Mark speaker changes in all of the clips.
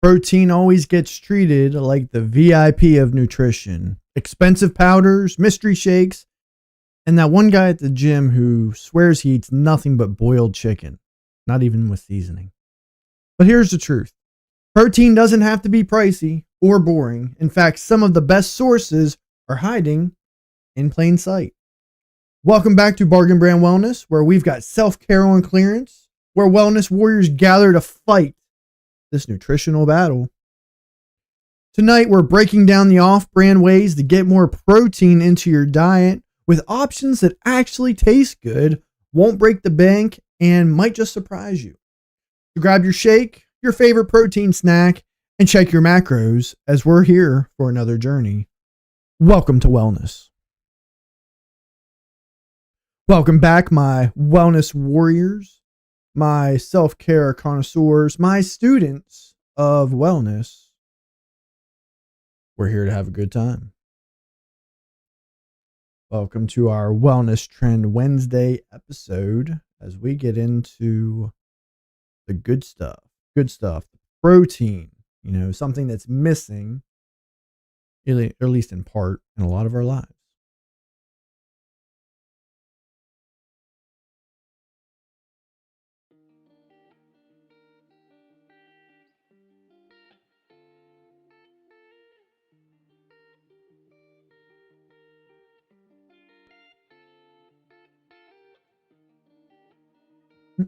Speaker 1: Protein always gets treated like the VIP of nutrition. Expensive powders, mystery shakes, and that one guy at the gym who swears he eats nothing but boiled chicken, not even with seasoning. But here's the truth. Protein doesn't have to be pricey or boring. In fact, some of the best sources are hiding in plain sight. Welcome back to Bargain Brand Wellness, where we've got self-care on clearance, where wellness warriors gather to fight this nutritional battle. Tonight, we're breaking down the off-brand ways to get more protein into your diet with options that actually taste good, won't break the bank, and might just surprise you. So grab your shake, your favorite protein snack, and check your macros as we're here for another journey. Welcome to Wellness. Welcome back, my wellness warriors, my self-care connoisseurs, my students of wellness. We're here to have a good time. Welcome to our Wellness Trend Wednesday episode as we get into the good stuff, protein, something that's missing, or at least in part, in a lot of our lives.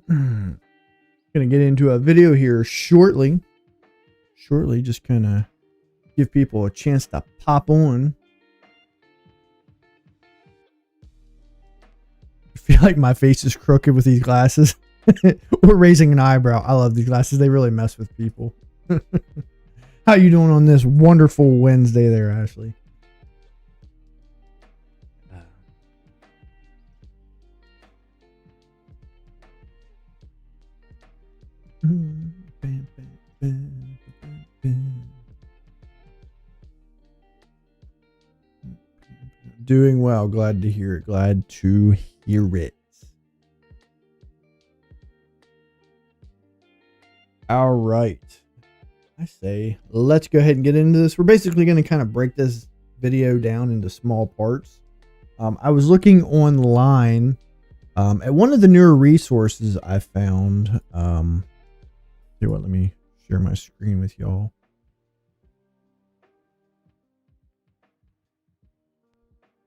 Speaker 1: Going to get into a video here shortly, just kind of give people a chance to pop on. I feel like my face is crooked with these glasses. Or raising an eyebrow. I love these glasses. They really mess with people. How you doing on this wonderful Wednesday there, Ashley? Doing well. Glad to hear it. All right. I say, let's go ahead and get into this. We're basically going to kind of break this video down into small parts. I was looking online at one of the newer resources I found. Let me share my screen with y'all.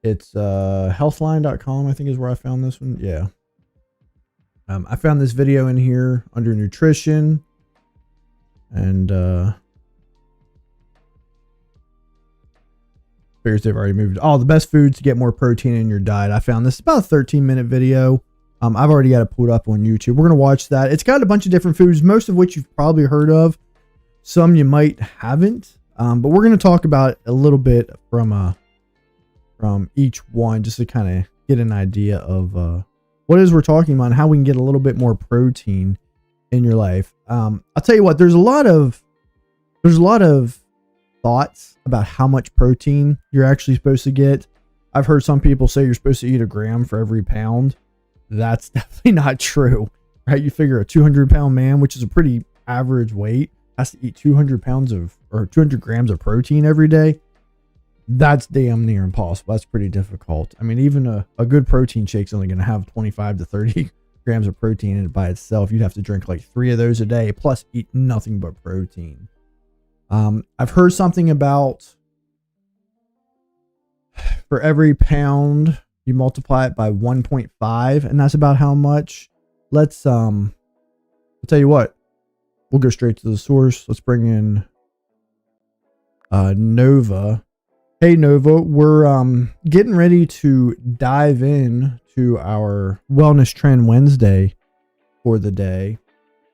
Speaker 1: It's healthline.com, I think is where I found this one. Yeah. I found this video in here under nutrition. And figures they've already moved. The best foods to get more protein in your diet. I found this about a 13-minute video. I've already got it pulled up on YouTube. We're going to watch that. It's got a bunch of different foods, most of which you've probably heard of. Some you might haven't. But we're going to talk about a little bit from each one just to kind of get an idea of what it is we're talking about and how we can get a little bit more protein in your life. I'll tell you what, there's a lot of thoughts about how much protein you're actually supposed to get. I've heard some people say you're supposed to eat a gram for every pound. That's definitely not true, right? You figure a 200-pound man, which is a pretty average weight, has to eat 200 grams of protein every day. That's damn near impossible. That's pretty difficult. I mean, even a good protein shake's only going to have 25 to 30 grams of protein in it by itself. You'd have to drink like 3 of those a day, plus eat nothing but protein. I've heard something about for every pound you multiply it by 1.5, and that's about how much. Let's I'll tell you what, we'll go straight to the source. Let's bring in Nova. Hey Nova, we're getting ready to dive in to our Wellness Trend Wednesday for the day.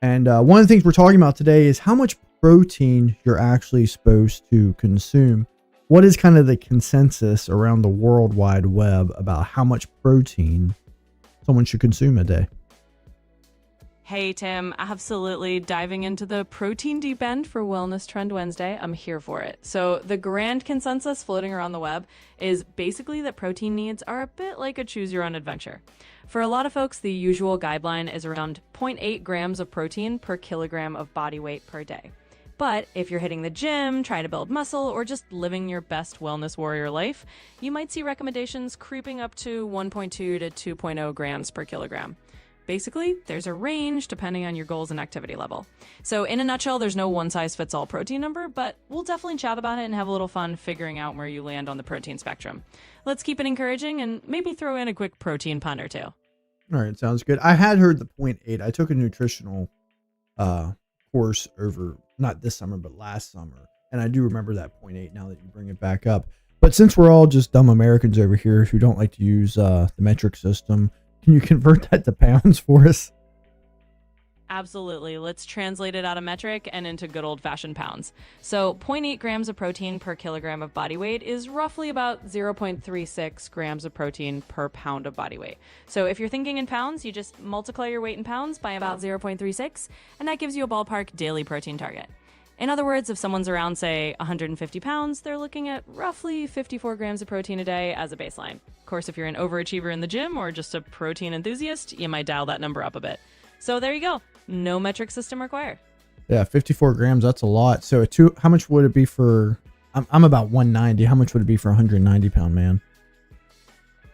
Speaker 1: And one of the things we're talking about today is how much protein you're actually supposed to consume. What is kind of the consensus around the World Wide Web about how much protein someone should consume a day?
Speaker 2: Hey, Tim, absolutely diving into the protein deep end for Wellness Trend Wednesday. I'm here for it. So the grand consensus floating around the web is basically that protein needs are a bit like a choose your own adventure. For a lot of folks, the usual guideline is around 0.8 grams of protein per kilogram of body weight per day. But if you're hitting the gym, trying to build muscle, or just living your best wellness warrior life, you might see recommendations creeping up to 1.2 to 2.0 grams per kilogram. Basically, there's a range depending on your goals and activity level. So in a nutshell, there's no one-size-fits-all protein number, but we'll definitely chat about it and have a little fun figuring out where you land on the protein spectrum. Let's keep it encouraging and maybe throw in a quick protein pun or two.
Speaker 1: All right, sounds good. I had heard the 0.8. I took a nutritional course over, not this summer, but last summer. And I do remember that 0.8 now that you bring it back up. But since we're all just dumb Americans over here who don't like to use the metric system, can you convert that to pounds for us?
Speaker 2: Absolutely. Let's translate it out of metric and into good old-fashioned pounds. So 0.8 grams of protein per kilogram of body weight is roughly about 0.36 grams of protein per pound of body weight. So if you're thinking in pounds, you just multiply your weight in pounds by about 0.36, and that gives you a ballpark daily protein target. In other words, if someone's around, say, 150 pounds, they're looking at roughly 54 grams of protein a day as a baseline. Of course, if you're an overachiever in the gym or just a protein enthusiast, you might dial that number up a bit. So there you go. No metric system required.
Speaker 1: Yeah, 54 grams, that's a lot. So how much would it be for, I'm about 190. How much would it be for a 190-pound man?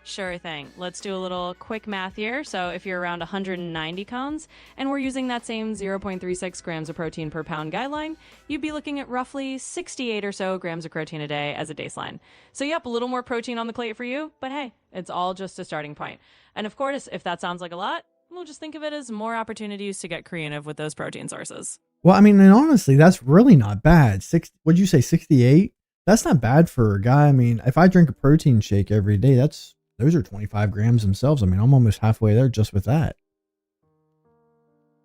Speaker 2: Sure thing. Let's do a little quick math here. So if you're around 190 pounds and we're using that same 0.36 grams of protein per pound guideline, you'd be looking at roughly 68 or so grams of protein a day as a baseline. So yep, a little more protein on the plate for you, but hey, it's all just a starting point. And of course, if that sounds like a lot, we'll just think of it as more opportunities to get creative with those protein sources.
Speaker 1: Well, I mean, and honestly, that's really not bad. What'd you say, 68? That's not bad for a guy. I mean, if I drink a protein shake every day, those are 25 grams themselves. I mean, I'm almost halfway there just with that.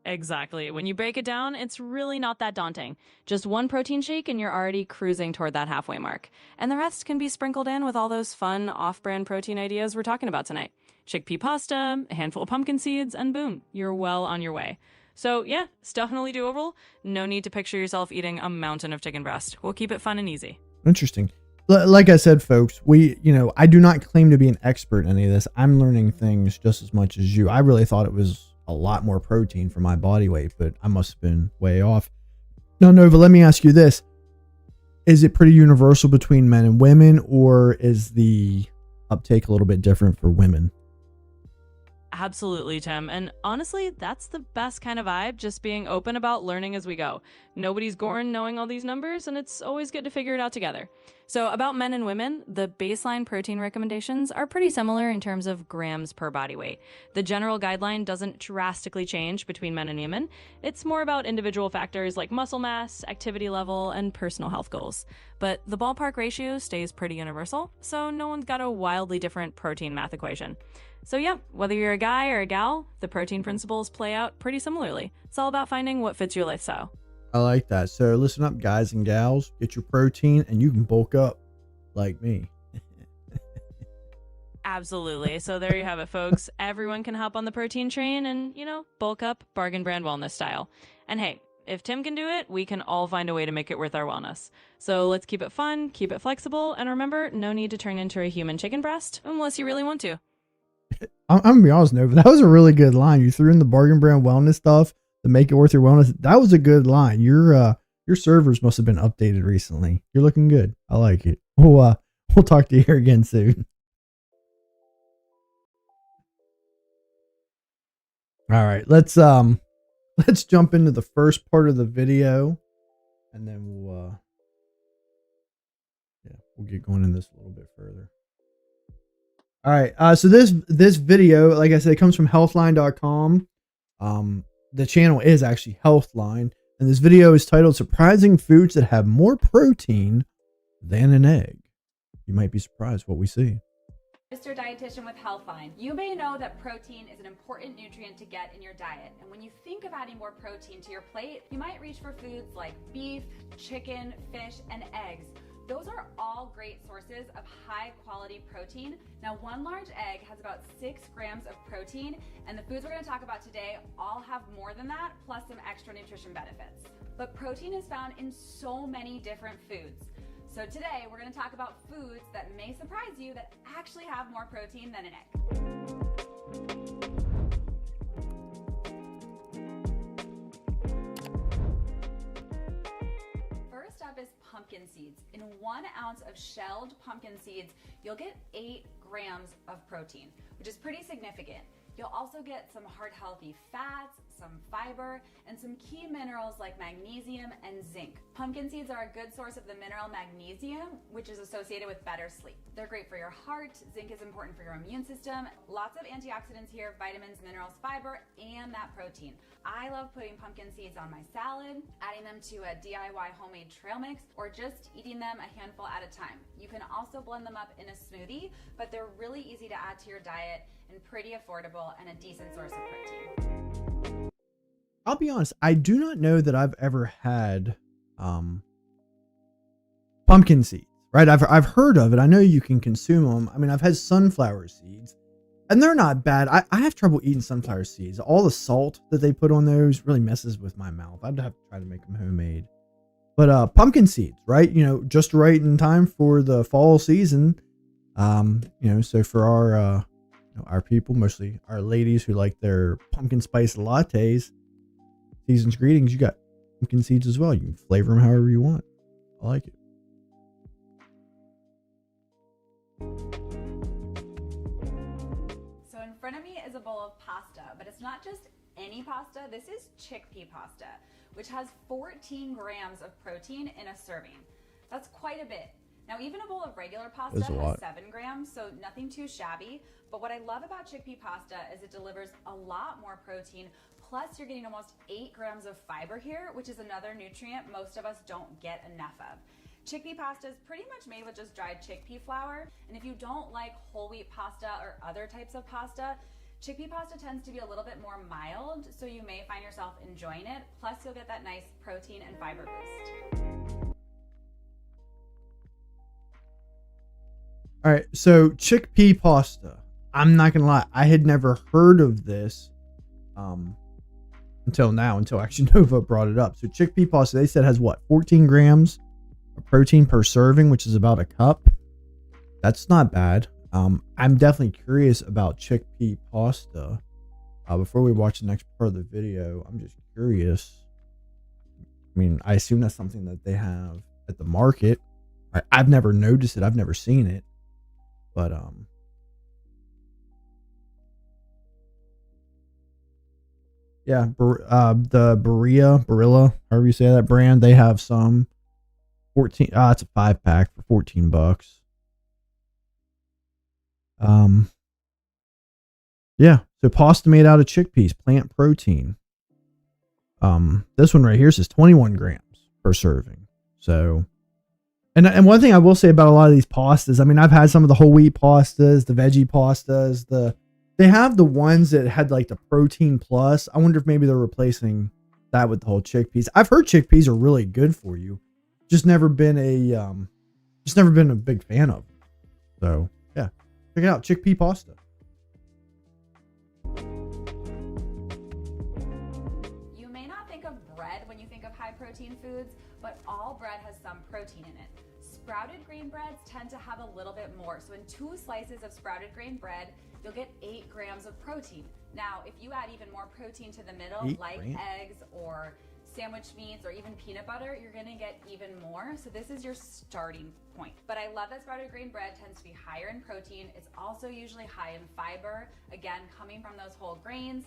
Speaker 2: Exactly. When you break it down, it's really not that daunting. Just one protein shake and you're already cruising toward that halfway mark. And the rest can be sprinkled in with all those fun off-brand protein ideas we're talking about tonight. Chickpea pasta, a handful of pumpkin seeds, and boom, you're well on your way. So yeah, it's definitely doable. No need to picture yourself eating a mountain of chicken breast. We'll keep it fun and easy.
Speaker 1: Interesting. Like I said, folks, I do not claim to be an expert in any of this. I'm learning things just as much as you. I really thought it was a lot more protein for my body weight, but I must have been way off. Now, Nova, let me ask you this. Is it pretty universal between men and women, or is the uptake a little bit different for women?
Speaker 2: Absolutely, Tim. And honestly, that's the best kind of vibe, just being open about learning as we go. Nobody's gorn knowing all these numbers, and it's always good to figure it out together. So about men and women, the baseline protein recommendations are pretty similar in terms of grams per body weight. The general guideline doesn't drastically change between men and women. It's more about individual factors like muscle mass, activity level, and personal health goals. But the ballpark ratio stays pretty universal, so no one's got a wildly different protein math equation. So yeah, whether you're a guy or a gal, the protein principles play out pretty similarly. It's all about finding what fits your lifestyle.
Speaker 1: I like that. So listen up, guys and gals. Get your protein and you can bulk up like me.
Speaker 2: Absolutely. So there you have it, folks. Everyone can hop on the protein train and, bulk up bargain brand wellness style. And hey, if Tim can do it, we can all find a way to make it worth our wellness. So let's keep it fun, keep it flexible, and remember, no need to turn into a human chicken breast unless you really want to.
Speaker 1: I'm gonna be honest, Nova, that was a really good line. You threw in the bargain brand wellness stuff to make it worth your wellness. That was a good line. Your servers must have been updated recently. You're looking good. I like it. We'll talk to you here again soon. All right, let's jump into the first part of the video, and then we'll get going in this a little bit further. All right, so this video, like I said, it comes from healthline.com. The channel is actually Healthline, and this video is titled "Surprising Foods That Have More Protein Than an Egg." You might be surprised what we see.
Speaker 3: Mr. Dietitian with Healthline. You may know that protein is an important nutrient to get in your diet. And when you think of adding more protein to your plate, you might reach for foods like beef, chicken, fish, and eggs. Those are all great sources of high quality protein. Now, one large egg has about 6 grams of protein, and the foods we're going to talk about today all have more than that, plus some extra nutrition benefits. But protein is found in so many different foods. So today we're going to talk about foods that may surprise you that actually have more protein than an egg. pumpkin seeds. In 1 ounce of shelled pumpkin seeds, you'll get 8 grams of protein, which is pretty significant. You'll also get some heart healthy fats, some fiber, and some key minerals like magnesium and zinc. Pumpkin seeds are a good source of the mineral magnesium, which is associated with better sleep. They're great for your heart. Zinc is important for your immune system. Lots of antioxidants here, vitamins, minerals, fiber, and that protein. I love putting pumpkin seeds on my salad, adding them to a DIY homemade trail mix, or just eating them a handful at a time. You can also blend them up in a smoothie, but they're really easy to add to your diet and pretty affordable and a decent source of protein.
Speaker 1: I'll be honest, I do not know that I've ever had pumpkin seeds, right? I've heard of it. I know you can consume them. I mean, I've had sunflower seeds, and they're not bad. I have trouble eating sunflower seeds. All the salt that they put on those really messes with my mouth. I'd have to try to make them homemade. But pumpkin seeds, right? You know, just right in time for the fall season. You know, so for our people, mostly our ladies who like their pumpkin spice lattes, season's greetings, you got pumpkin seeds as well. You can flavor them however you want. I like it.
Speaker 3: So in front of me is a bowl of pasta, but it's not just any pasta. This is chickpea pasta, which has 14 grams of protein in a serving. That's quite a bit. Now, even a bowl of regular pasta has 7 grams, so nothing too shabby. But what I love about chickpea pasta is it delivers a lot more protein. Plus, you're getting almost 8 grams of fiber here, which is another nutrient most of us don't get enough of. Chickpea pasta is pretty much made with just dried chickpea flour. And if you don't like whole wheat pasta or other types of pasta, chickpea pasta tends to be a little bit more mild, so you may find yourself enjoying it. Plus, you'll get that nice protein and fiber boost.
Speaker 1: All right, so chickpea pasta. I'm not gonna lie, I had never heard of this until actually Nova brought it up. So chickpea pasta, they said has what, 14 grams of protein per serving, which is about a cup. That's not bad. I'm definitely curious about chickpea pasta. Before we watch the next part of the video, I'm just curious. I mean, I assume that's something that they have at the market. I've never noticed it. I've never seen it. But yeah, the Barilla, however you say that brand, they have some 14. It's a 5-pack for $14. Yeah, so pasta made out of chickpeas, plant protein. This one right here says 21 grams per serving. So. And one thing I will say about a lot of these pastas, I mean, I've had some of the whole wheat pastas, the veggie pastas, they have the ones that had like the protein plus. I wonder if maybe they're replacing that with the whole chickpeas. I've heard chickpeas are really good for you. Just never been a big fan of them. So yeah, check it out, chickpea pasta.
Speaker 3: You may not think of bread when you think of high protein foods, but all bread has some protein in it. Sprouted grain breads tend to have a little bit more. So in 2 slices of sprouted grain bread, you'll get 8 grams of protein. Now, if you add even more protein to the middle, like eggs or sandwich meats or even peanut butter, you're gonna get even more. So this is your starting point. But I love that sprouted grain bread tends to be higher in protein. It's also usually high in fiber, again, coming from those whole grains.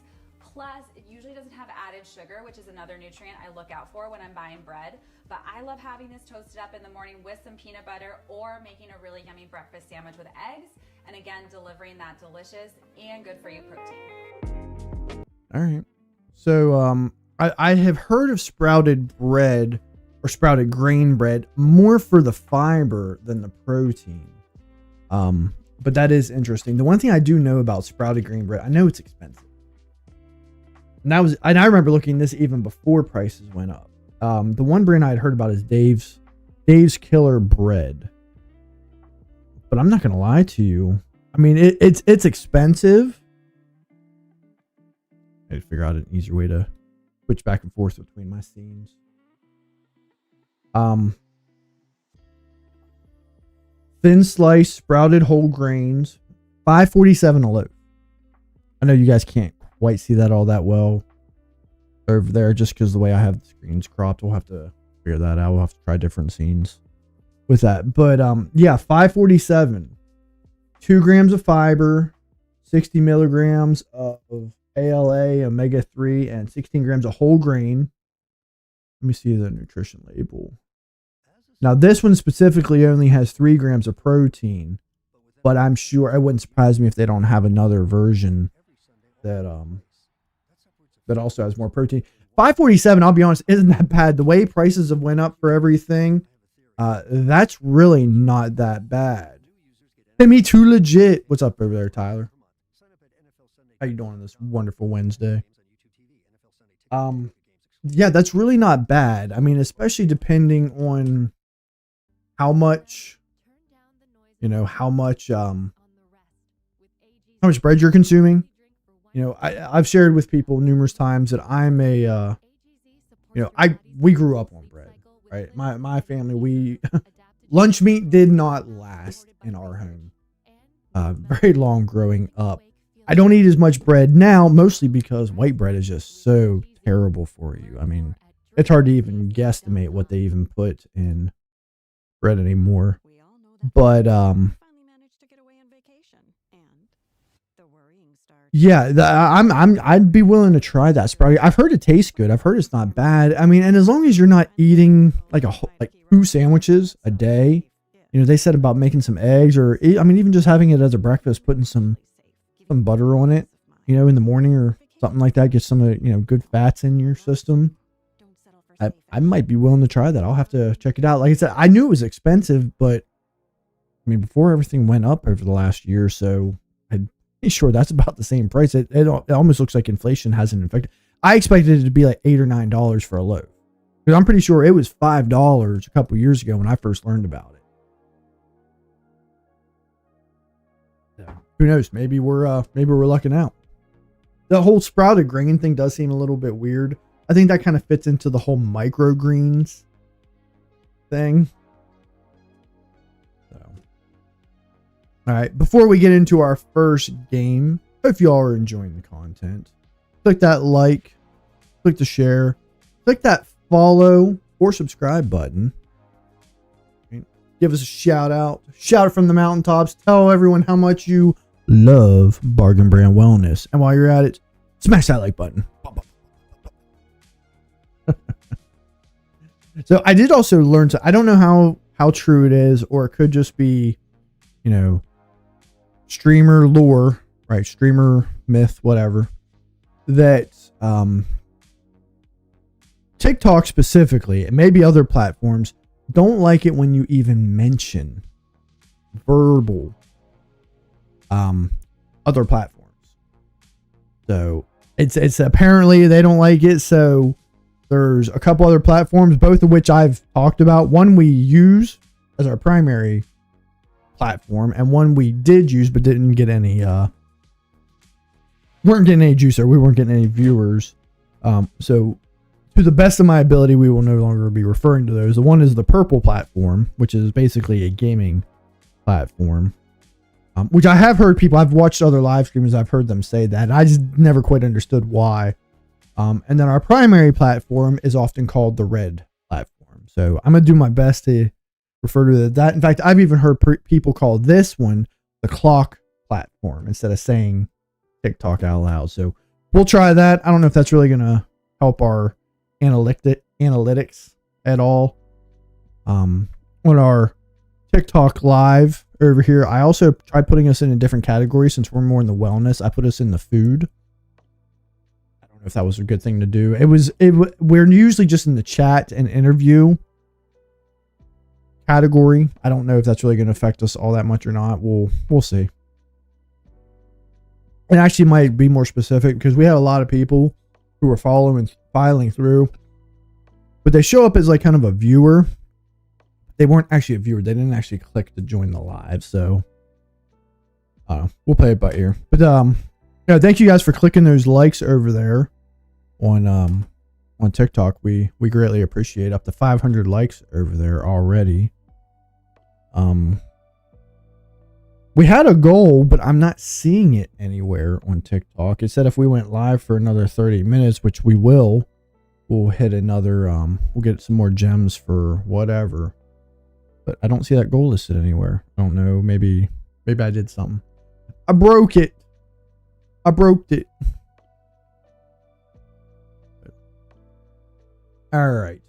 Speaker 3: Plus, it usually doesn't have added sugar, which is another nutrient I look out for when I'm buying bread. But I love having this toasted up in the morning with some peanut butter or making a really yummy breakfast sandwich with eggs. And again, delivering that delicious and good for you protein.
Speaker 1: All right. So I have heard of sprouted bread or sprouted grain bread more for the fiber than the protein. But that is interesting. The one thing I do know about sprouted grain bread, I know it's expensive. And I remember looking this even before prices went up. The one brand I had heard about is Dave's Killer Bread. But I'm not gonna lie to you. I mean, it's expensive. I had to figure out an easier way to switch back and forth between my scenes. Thin sliced sprouted whole grains, $5.47 a loaf. I know you guys can't quite see that all that well over there just because the way I have the screens cropped. We'll have to figure that out. We'll have to try different scenes. with that. But yeah, 547, 2 grams of fiber, 60 milligrams of ALA, omega-3, and 16 grams of whole grain. Let me see the nutrition label. Now, this one specifically only has 3 grams of protein, but I'm sure it wouldn't surprise me if they don't have another version that also has more protein. 547, I'll be honest, isn't that bad. The way prices have went up for everything, that's really not that bad. Timmy Too Legit. What's up over there, Tyler? How you doing on this wonderful Wednesday? Yeah, that's really not bad. I mean, especially depending on how much bread you're consuming. You know, I've shared with people numerous times that I'm we grew up on bread, right? My family, lunch meat did not last in our home very long growing up. I don't eat as much bread now, mostly because white bread is just so terrible for you. I mean, it's hard to even guesstimate what they even put in bread anymore. But yeah, I'd be willing to try that sprouty. I've heard it tastes good. I've heard it's not bad. I mean, and as long as you're not eating like 2 sandwiches a day, you know, they said about making some eggs or even just having it as a breakfast, putting some butter on it, you know, in the morning or something like that, get some good fats in your system. I might be willing to try that. I'll have to check it out. Like I said, I knew it was expensive, but I mean, before everything went up over the last year or so, I'm pretty sure that's about the same price. It almost looks like inflation hasn't affected. I expected it to be like $8 or $9 for a loaf, because I'm pretty sure it was $5 a couple years ago when I first learned about it. Who knows? Maybe we're lucking out. The whole sprouted grain thing does seem a little bit weird. I think that kind of fits into the whole microgreens thing. So, all right. Before we get into our first game, if y'all are enjoying the content, click that like, click the share, click that follow or subscribe button. Give us a shout out from the mountaintops. Tell everyone how much you love Bargain Brand Wellness. And while you're at it, smash that like button. So I did also learn I don't know how true it is, or it could just be, streamer lore, right? Streamer myth, whatever. That TikTok specifically, and maybe other platforms, don't like it when you even mention verbal other platforms. So it's apparently they don't like it. So there's a couple other platforms, both of which I've talked about. One we use as our primary platform, and one we did use but didn't get any weren't getting any juice, or we weren't getting any viewers. So to the best of my ability, we will no longer be referring to those. The one is the purple platform, which is basically a gaming platform, which I have heard people, I've watched other live streamers, I've heard them say that. I just never quite understood why. And then our primary platform is often called the red platform. So I'm going to do my best to refer to that. In fact, I've even heard people call this one the clock platform instead of saying TikTok out loud. So we'll try that. I don't know if that's really going to help our analytics at all. On our TikTok live over here, I also tried putting us in a different category since we're more in the wellness. I put us in the food. I don't know if that was a good thing to do. We're usually just in the chat and interview category. I don't know if that's really going to affect us all that much or not. We'll see. It actually might be more specific because we had a lot of people who were filing through, but they show up as like kind of a viewer. They weren't actually a viewer. They didn't actually click to join the live. So we'll play it by ear. But thank you guys for clicking those likes over there on TikTok. We greatly appreciate up to 500 likes over there already. We had a goal, but I'm not seeing it anywhere on TikTok. It said if we went live for another 30 minutes, which we will, we'll hit another, we'll get some more gems for whatever. but I don't see that goal listed anywhere. I don't know. Maybe I did something. I broke it. I broke it. All right.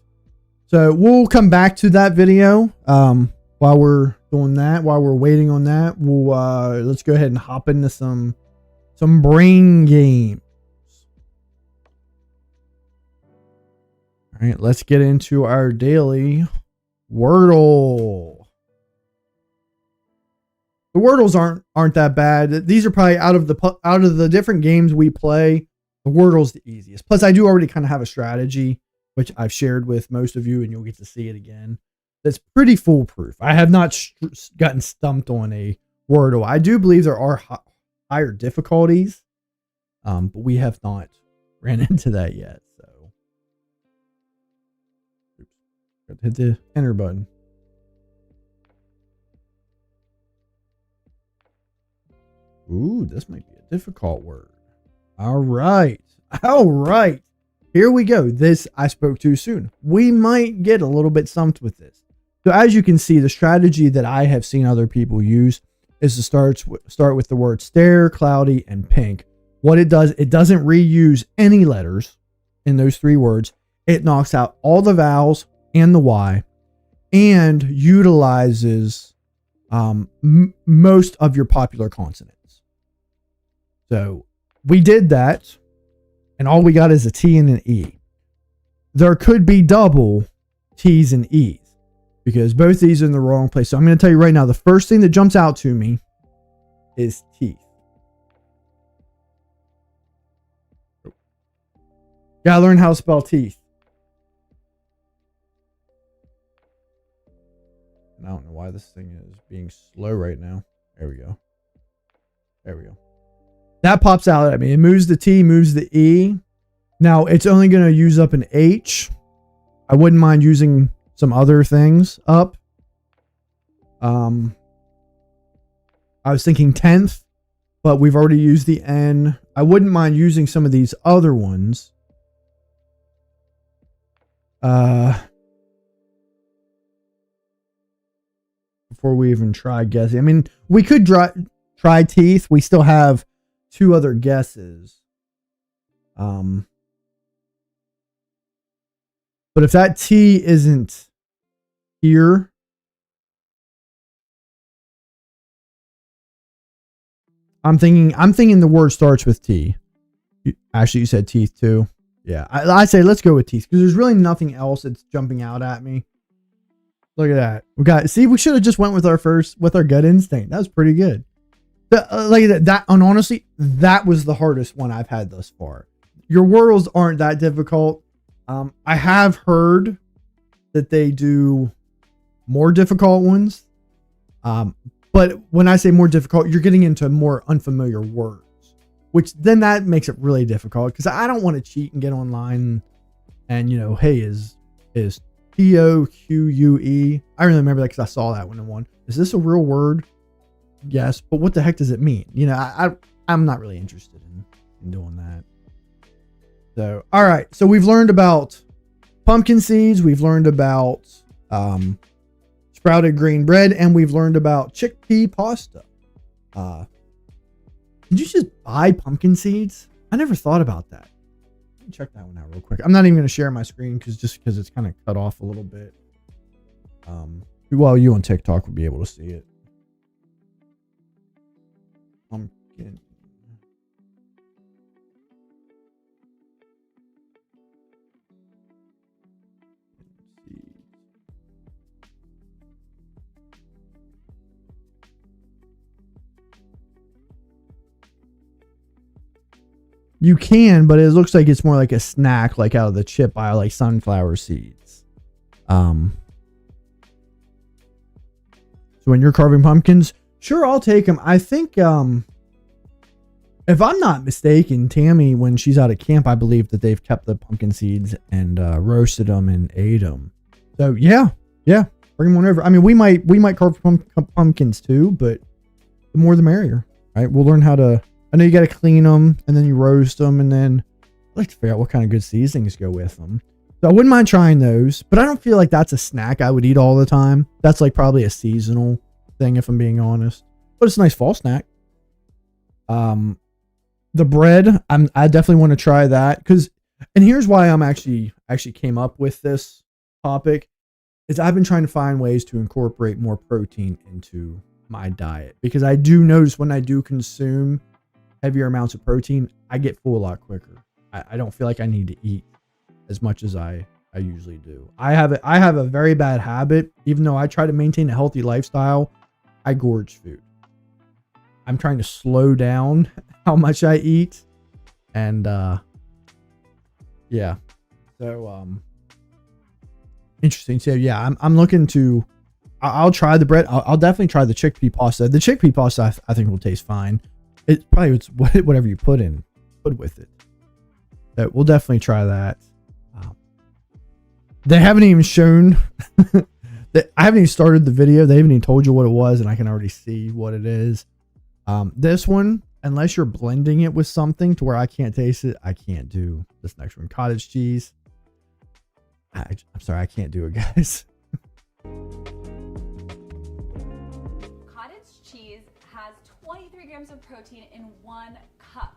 Speaker 1: So we'll come back to that video. While we're doing that, while we're waiting on that, we'll let's go ahead and hop into some brain games. All right, let's get into our daily Wordle. The Wordles aren't that bad. These are probably out of the different games we play, the Wordle's the easiest. Plus, I do already kind of have a strategy, which I've shared with most of you, and you'll get to see it again. That's pretty foolproof. I have not gotten stumped on a Wordle. I do believe there are higher difficulties, but we have not ran into that yet. So, oops, got to hit the enter button. Ooh, this might be a difficult word. All right. Here we go. This I spoke too soon. We might get a little bit stumped with this. So as you can see, the strategy that I have seen other people use is to start with the word stare, cloudy, and pink. What it does, it doesn't reuse any letters in those three words. It knocks out all the vowels and the Y and utilizes most of your popular consonants. So we did that, and all we got is a T and an E. There could be double T's and E's, because both these are in the wrong place. So I'm going to tell you right now, the first thing that jumps out to me is teeth. Gotta learn how to spell teeth. I don't know why this thing is being slow right now. There we go. That pops out at me. It moves the T, moves the E. Now, it's only going to use up an H. I wouldn't mind using some other things up. I was thinking 10th, but we've already used the N. I wouldn't mind using some of these other ones. Before we even try guessing. I mean, we could try teeth. We still have two other guesses. But if that T isn't here, I'm thinking the word starts with T. Actually, you said teeth too. Yeah, I say let's go with teeth because there's really nothing else that's jumping out at me. Look at that. We should have just went with our gut instinct. That was pretty good. And honestly, that was the hardest one I've had thus far. Your Wordles aren't that difficult. I have heard that they do more difficult ones. But when I say more difficult, you're getting into more unfamiliar words, which then that makes it really difficult because I don't want to cheat and get online and, hey, is TOQUE. I really remember that because I saw that one in one. Is this a real word? Yes, but what the heck does it mean? I'm not really interested in doing that. So, all right. So we've learned about pumpkin seeds. We've learned about sprouted green bread, and we've learned about chickpea pasta. Did you just buy pumpkin seeds? I never thought about that. Let me check that one out real quick. I'm not even going to share my screen because it's kind of cut off a little bit. Well, you on TikTok would be able to see it. Pumpkin. You can, but it looks like it's more like a snack, like out of the chip aisle, like sunflower seeds. So when you're carving pumpkins, sure, I'll take them. I think, if I'm not mistaken, Tammy, when she's out of camp, I believe that they've kept the pumpkin seeds and roasted them and ate them. So yeah, bring them on over. I mean, we might carve pumpkins too, but the more the merrier. Right? We'll learn how to. I know you got to clean them and then you roast them, and then I like to figure out what kind of good seasonings go with them. So I wouldn't mind trying those, but I don't feel like that's a snack I would eat all the time. That's like probably a seasonal thing, if I'm being honest. But it's a nice fall snack. The bread, I definitely want to try that because, and here's why I'm actually came up with this topic, is I've been trying to find ways to incorporate more protein into my diet, because I do notice when I do consume heavier amounts of protein, I get full a lot quicker. I don't feel like I need to eat as much as I usually do. I have a very bad habit. Even though I try to maintain a healthy lifestyle, I gorge food. I'm trying to slow down how much I eat. And yeah. So interesting. So yeah, I'm looking to, I'll try the bread. I'll definitely try the chickpea pasta. The chickpea pasta I think will taste fine. It probably it's whatever you put with it. So we'll definitely try that. They haven't even shown. I haven't even started the video. They haven't even told you what it was, and I can already see what it is. This one, unless you're blending it with something to where I can't taste it, I can't do this next one. Cottage cheese. I'm sorry, I can't do it, guys.
Speaker 3: Cottage cheese has 23 grams of protein in 1 cup.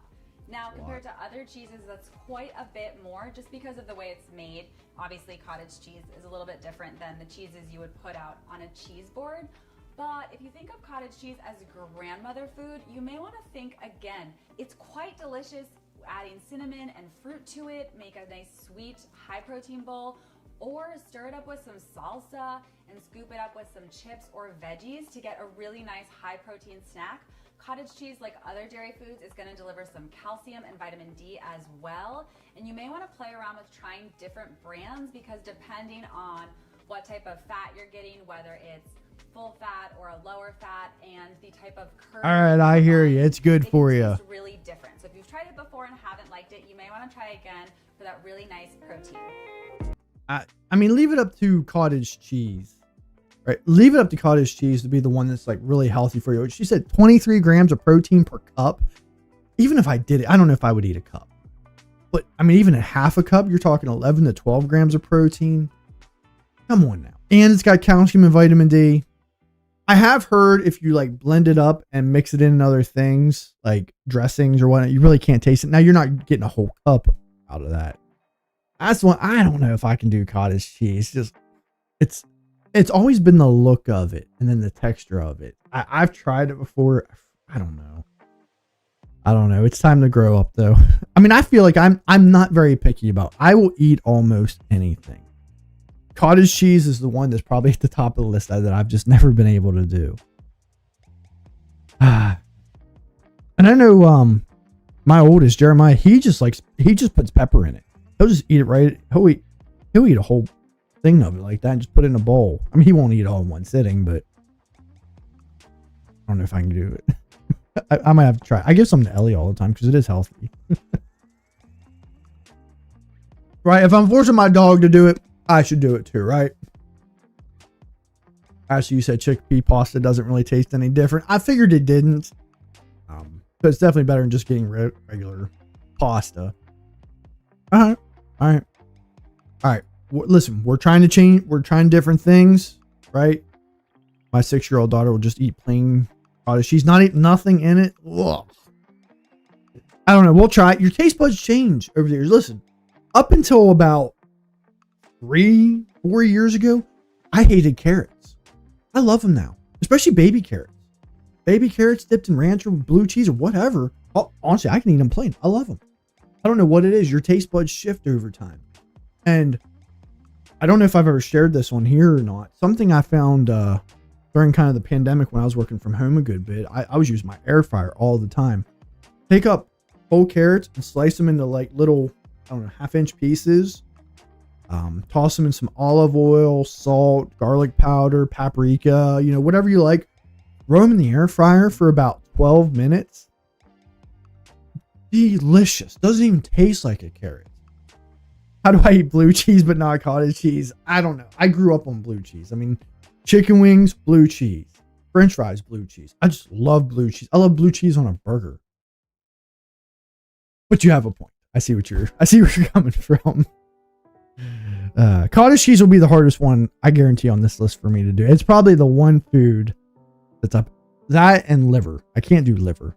Speaker 3: Now, compared to other cheeses, that's quite a bit more just because of the way it's made. Obviously, cottage cheese is a little bit different than the cheeses you would put out on a cheese board. But if you think of cottage cheese as grandmother food, you may want to think again. It's quite delicious, adding cinnamon and fruit to it, make a nice sweet high protein bowl, or stir it up with some salsa and scoop it up with some chips or veggies to get a really nice high protein snack. Cottage cheese, like other dairy foods, is going to deliver some calcium and vitamin D as well. And you may want to play around with trying different brands, because depending on what type of fat you're getting, whether it's full fat or a lower fat, and the type of curd.
Speaker 1: All right, I hear you. It's good for you.
Speaker 3: It's really different. So if you've tried it before and haven't liked it, you may want to try again for that really nice protein.
Speaker 1: I mean, leave it up to cottage cheese. Right, leave it up to cottage cheese to be the one that's like really healthy for you. She said 23 grams of protein per cup. Even if I did it, I don't know if I would eat a cup. But I mean, even a half a cup, you're talking 11 to 12 grams of protein. Come on now. And it's got calcium and vitamin D. I have heard if you like blend it up and mix it in other things like dressings or whatnot, you really can't taste it. Now you're not getting a whole cup out of that. That's one. I don't know if I can do cottage cheese. Just it's always been the look of it and then the texture of it. I've tried it before. I don't know. It's time to grow up though. I mean, I feel like I'm not very picky about. I will eat almost anything. Cottage cheese is the one that's probably at the top of the list that I've just never been able to do. And I know my oldest Jeremiah, he just puts pepper in it. He'll just eat it right. He'll eat a whole thing of it like that and just put it in a bowl. I mean, he won't eat it all in one sitting, but I don't know if I can do it. I might have to try. I give some to Ellie all the time because it is healthy. Right? If I'm forcing my dog to do it, I should do it too, right? Actually, you said chickpea pasta doesn't really taste any different. I figured it didn't. But it's definitely better than just getting regular pasta. All right. Listen, we're trying to change. We're trying different things, right? My 6-year-old daughter will just eat plain cottage cheese, not eat nothing in it. Ugh. I don't know. We'll try it. Your taste buds change over the years. Listen, up until about 3-4 years ago, I hated carrots. I love them now, especially baby carrots. Baby carrots dipped in ranch or blue cheese or whatever. Oh, honestly, I can eat them plain. I love them. I don't know what it is. Your taste buds shift over time. And I don't know if I've ever shared this one here or not. Something I found during kind of the pandemic when I was working from home a good bit. I was using my air fryer all the time. Pick up whole carrots and slice them into like little, I don't know, 1/2-inch pieces. Toss them in some olive oil, salt, garlic powder, paprika, whatever you like. Throw them in the air fryer for about 12 minutes. Delicious. Doesn't even taste like a carrot. How do I eat blue cheese but not cottage cheese? I don't know. I grew up on blue cheese. I mean, chicken wings, blue cheese. French fries, blue cheese. I just love blue cheese. I love blue cheese on a burger. But you have a point. I see where you're coming from. Cottage cheese will be the hardest one, I guarantee, on this list for me to do. It's probably the one food that's up. That and liver. I can't do liver.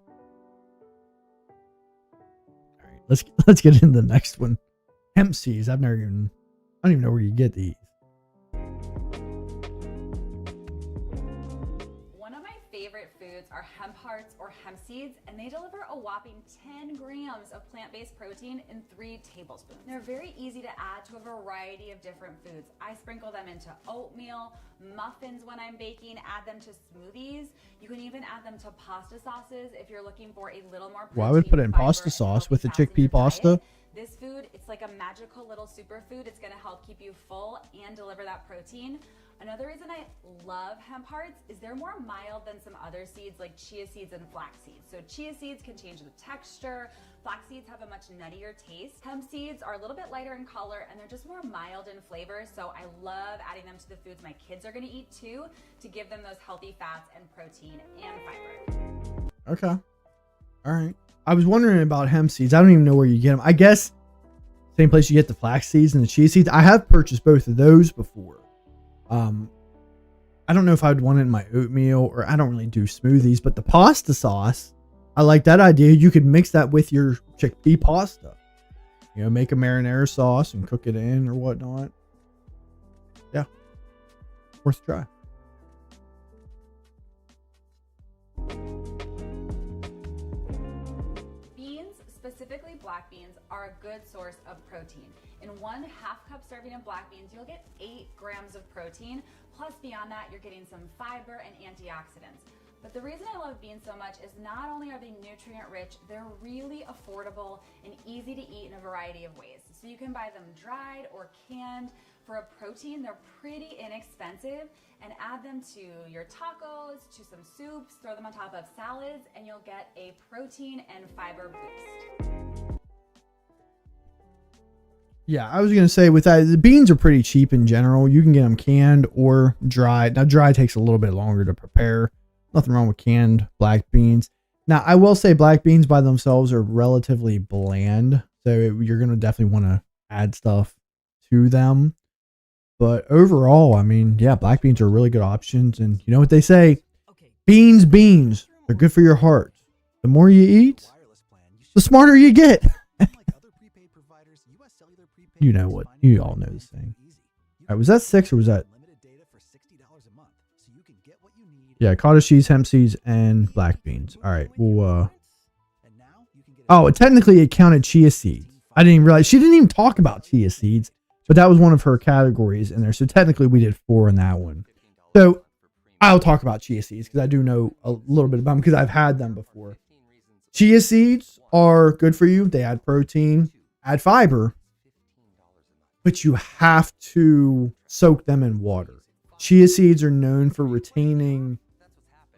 Speaker 1: All right, let's get into the next one. Hemp seeds. I don't even know where you get these.
Speaker 3: One of my favorite foods are hemp hearts or hemp seeds, and they deliver a whopping 10 grams of plant-based protein in 3 tablespoons. They're very easy to add to a variety of different foods. I sprinkle them into oatmeal, muffins when I'm baking, add them to smoothies. You can even add them to pasta sauces if you're looking for a little more protein.
Speaker 1: Well, I would put it in
Speaker 3: fiber,
Speaker 1: pasta
Speaker 3: and
Speaker 1: sauce
Speaker 3: healthy
Speaker 1: with the
Speaker 3: fats in your
Speaker 1: chickpea pasta.
Speaker 3: diet. This food, it's like a magical little superfood. It's gonna help keep you full and deliver that protein. Another reason I love hemp hearts is they're more mild than some other seeds like chia seeds and flax seeds. So chia seeds can change the texture. Flax seeds have a much nuttier taste. Hemp seeds are a little bit lighter in color and they're just more mild in flavor. So I love adding them to the foods my kids are gonna eat too, to give them those healthy fats and protein and fiber.
Speaker 1: Okay. All right. I was wondering about hemp seeds. I don't even know where you get them. I guess same place you get the flax seeds and the chia seeds. I have purchased both of those before. I don't know if I'd want it in my oatmeal, or I don't really do smoothies, but the pasta sauce, I like that idea. You could mix that with your chickpea pasta. You know, make a marinara sauce and cook it in or whatnot. Yeah. Worth a try.
Speaker 3: Beans, specifically black beans, are a good source of protein. In 1 half-cup serving of black beans, you'll get 8 grams of protein. Plus, beyond that, you're getting some fiber and antioxidants. But the reason I love beans so much is not only are they nutrient-rich, they're really affordable and easy to eat in a variety of ways. So you can buy them dried or canned. For a protein, they're pretty inexpensive, and add them to your tacos, to some soups, throw them on top of salads, and you'll get a protein and fiber boost.
Speaker 1: Yeah, I was going to say with that, the beans are pretty cheap in general. You can get them canned or dried. Now, dry takes a little bit longer to prepare. Nothing wrong with canned black beans. Now, I will say black beans by themselves are relatively bland. So you're going to definitely want to add stuff to them. But overall, I mean, yeah, black beans are really good options. And you know what they say? Beans. They're good for your heart. The more you eat, the smarter you get. You know what? You all know this thing. All right, was that 6 or was that? Yeah, cottage cheese, hemp seeds, and black beans. All right, well, oh, technically it counted chia seeds. I didn't even realize. She didn't even talk about chia seeds, but that was one of her categories in there. So technically we did 4 in that one. So I'll talk about chia seeds because I do know a little bit about them because I've had them before. Chia seeds are good for you. They add protein, add fiber, but you have to soak them in water. Chia seeds are known for retaining,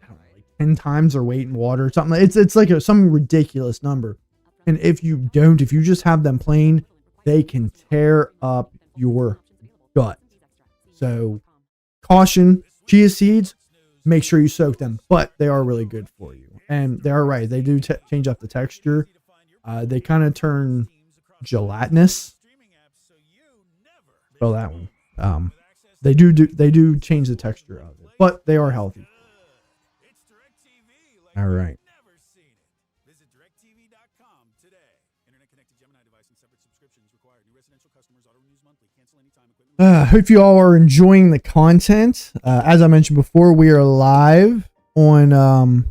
Speaker 1: I don't know, like 10 times their weight in water. Something. It's like some ridiculous number. And if you just have them plain, they can tear up your gut. So caution, chia seeds, make sure you soak them, but they are really good for you. And they are right. They do change up the texture. They kind of turn gelatinous. Spell that one. They do change the texture of it, but they are healthy. All right. Hope you all are enjoying the content. As I mentioned before, we are live on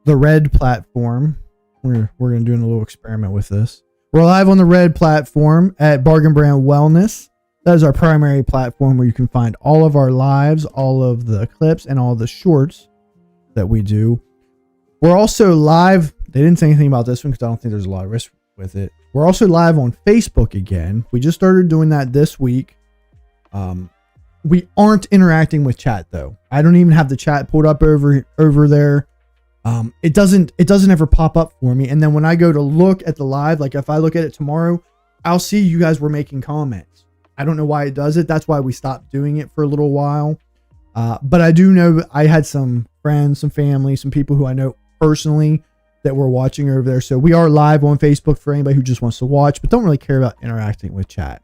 Speaker 1: the Red platform. We're going to do a little experiment with this. We're live on the Red platform at Bargain Brand Wellness. That is our primary platform where you can find all of our lives, all of the clips, and all the shorts that we do. We're also live. They didn't say anything about this one because I don't think there's a lot of risk with it. We're also live on Facebook again. We just started doing that this week. We aren't interacting with chat though. I don't even have the chat pulled up over there. It doesn't ever pop up for me. And then when I go to look at the live, like if I look at it tomorrow, I'll see you guys were making comments. I don't know why it does it. That's why we stopped doing it for a little while. But I do know I had some friends, some family, some people who I know personally that were watching over there. So we are live on Facebook for anybody who just wants to watch, but don't really care about interacting with chat.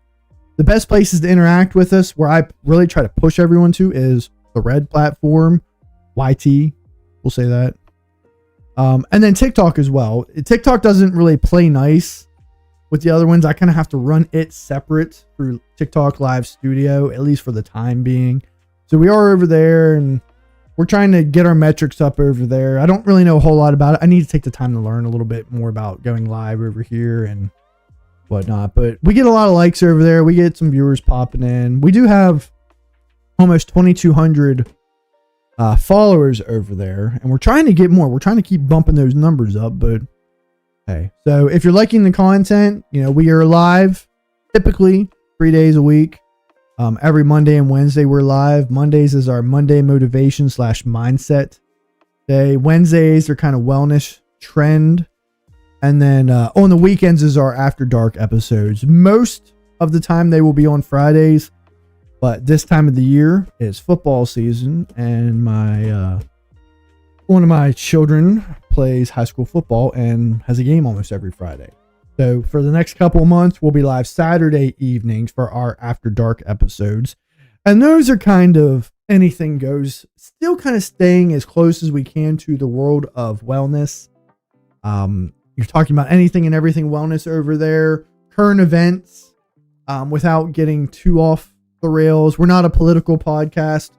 Speaker 1: The best places to interact with us, where I really try to push everyone to, is the red platform, YT. We'll say that. And then TikTok as well. TikTok doesn't really play nice with the other ones. I kind of have to run it separate through TikTok Live Studio, at least for the time being. So we are over there, and we're trying to get our metrics up over there. I don't really know a whole lot about it. I need to take the time to learn a little bit more about going live over here and whatnot. But we get a lot of likes over there. We get some viewers popping in. We do have almost 2,200 followers over there, and we're trying to get more. We're trying to keep bumping those numbers up, but hey. So if you're liking the content, we are live typically 3 days a week. Every Monday and Wednesday we're live. Mondays is our Monday motivation / mindset day. Wednesdays are kind of wellness trend. And then on the weekends is our after dark episodes. Most of the time they will be on Fridays, but this time of the year is football season, and one of my children plays high school football and has a game almost every Friday. So for the next couple of months, we'll be live Saturday evenings for our After Dark episodes. And those are kind of anything goes, still kind of staying as close as we can to the world of wellness. You're talking about anything and everything wellness over there, current events, without getting too off the rails. We're not a political podcast.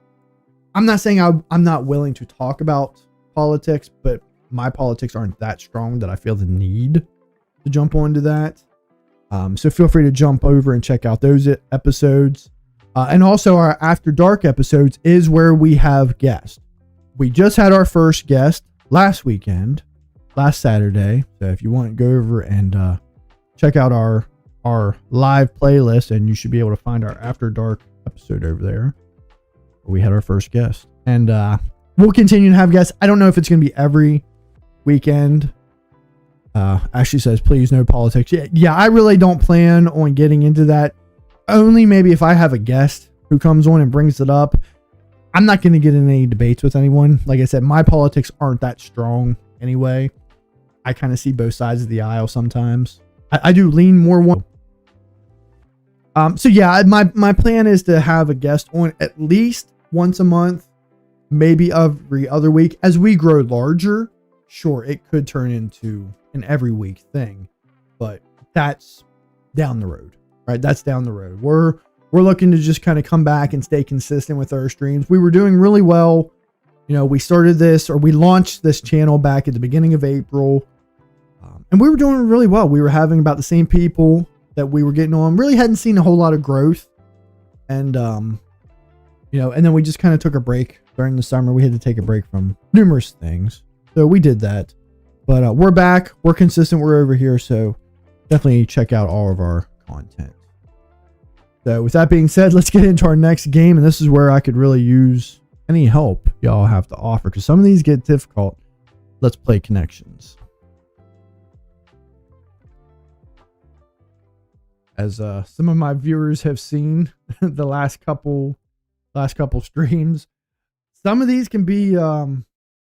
Speaker 1: I'm not saying I'm not willing to talk about politics, but my politics aren't that strong that I feel the need to jump onto that. So feel free to jump over and check out those episodes. And also our After Dark episodes is where we have guests. We just had our first guest last Saturday. So if you want to go over and check out our live playlist, and you should be able to find our After Dark episode over there, where we had our first guest. And we'll continue to have guests. I don't know if it's going to be every weekend. Ashley says, please, no politics. Yeah, I really don't plan on getting into that. Only maybe if I have a guest who comes on and brings it up. I'm not going to get in any debates with anyone. Like I said, my politics aren't that strong anyway. I kind of see both sides of the aisle sometimes. I do lean more one. So yeah, my plan is to have a guest on at least once a month, maybe every other week. As we grow larger, sure, it could turn into an every week thing, but that's down the road, right? That's down the road. We're looking to just kind of come back and stay consistent with our streams. We were doing really well. We started this, or we launched this channel back at the beginning of April, and we were doing really well. We were having about the same people that we were getting on. Really hadn't seen a whole lot of growth, and and then we just kind of took a break during the summer. We had to take a break from numerous things, so we did that. But we're back. We're consistent. We're over here. So definitely check out all of our content. So with that being said, let's get into our next game. And this is where I could really use any help y'all have to offer, because some of these get difficult. Let's play connections. As some of my viewers have seen the last couple streams, some of these can be a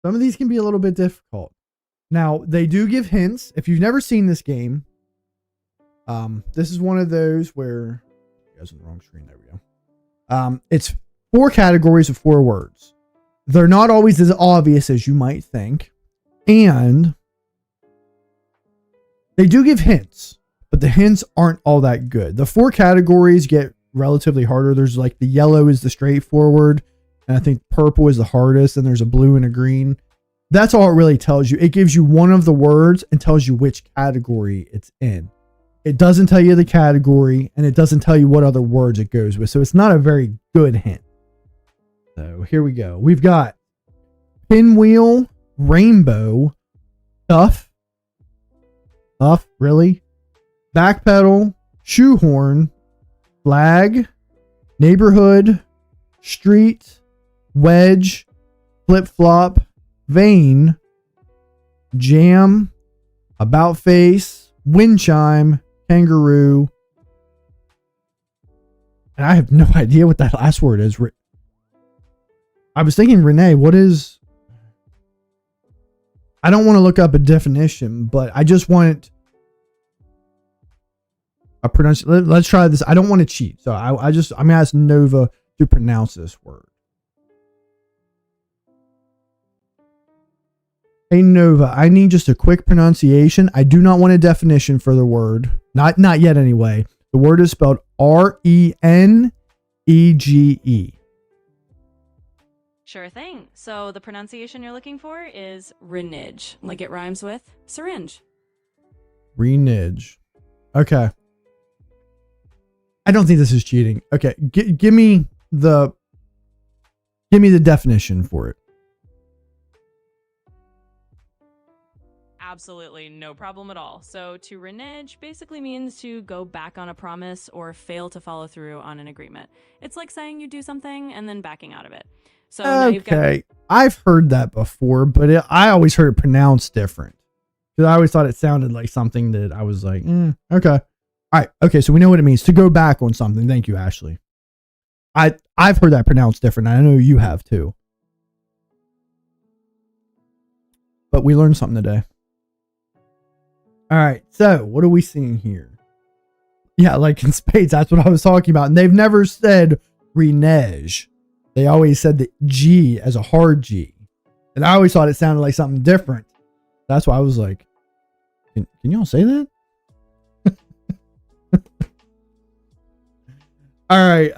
Speaker 1: little bit difficult. Now, they do give hints. If you've never seen this game, this is one of those where... I was on the wrong screen. There we go. It's 4 categories of 4 words. They're not always as obvious as you might think. And they do give hints, but the hints aren't all that good. The 4 categories get relatively harder. There's like the yellow is the straightforward, and I think purple is the hardest, and there's a blue and a green. That's all it really tells you. It gives you one of the words and tells you which category it's in. It doesn't tell you the category, and it doesn't tell you what other words it goes with. So it's not a very good hint. So here we go. We've got pinwheel, rainbow, stuff, really? Backpedal, shoehorn, flag, neighborhood, street, wedge, flip-flop, vein, jam, about face, wind chime, kangaroo. And I have no idea what that last word is. I was thinking, Renee, what is... I don't want to look up a definition, but I just want... I pronounce. Let's try this. I don't want to cheat, so I'm gonna ask Nova to pronounce this word. Hey Nova, I need just a quick pronunciation. I do not want a definition for the word. Not yet anyway. The word is spelled Renege.
Speaker 2: Sure thing. So the pronunciation you're looking for is renege, like it rhymes with syringe.
Speaker 1: Renege. Okay. I don't think this is cheating. Okay, give me the definition for it.
Speaker 2: Absolutely no problem at all. So to renege basically means to go back on a promise or fail to follow through on an agreement. It's like saying you do something and then backing out of it. So now you've got.
Speaker 1: Okay, I've heard that before, but I always heard it pronounced different. Because I always thought it sounded like something that I was like, okay. All right, okay, so we know what it means to go back on something. Thank you, Ashley. I've heard that pronounced different. I know you have too. But we learned something today. All right, so what are we seeing here? Yeah, like in spades, that's what I was talking about. And they've never said renege. They always said the G as a hard G. And I always thought it sounded like something different. That's why I was like, can y'all say that? All right.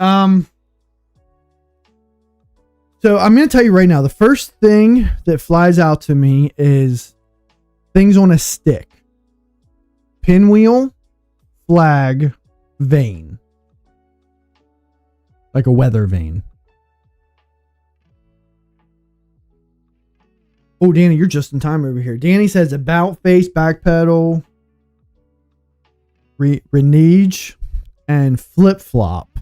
Speaker 1: So I'm going to tell you right now, the first thing that flies out to me is things on a stick. Pinwheel, flag, vane. Like a weather vane. Oh, Danny, you're just in time over here. Danny says about face, backpedal, renege, and flip flop.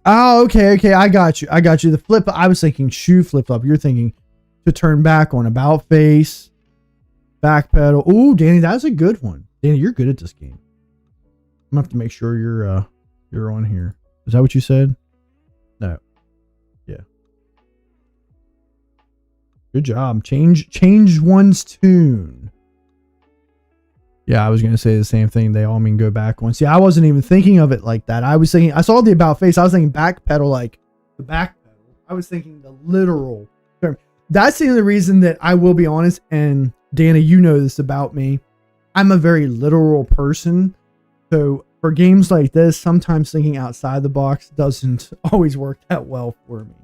Speaker 1: Oh, okay. I got you. The flip. I was thinking shoe flip flop. You're thinking to turn back on about face, backpedal. Oh, Danny, that's a good one. Danny, you're good at this game. I'm gonna have to make sure you're on here. Is that what you said? No. Yeah. Good job. Change one's tune. Yeah, I was going to say the same thing. They all mean go back one. See, I wasn't even thinking of it like that. I was thinking, I saw the about face. I was thinking backpedal, like the backpedal. I was thinking the literal term. That's the only reason that I will be honest. And Dana, you know this about me. I'm a very literal person. So for games like this, sometimes thinking outside the box doesn't always work that well for me.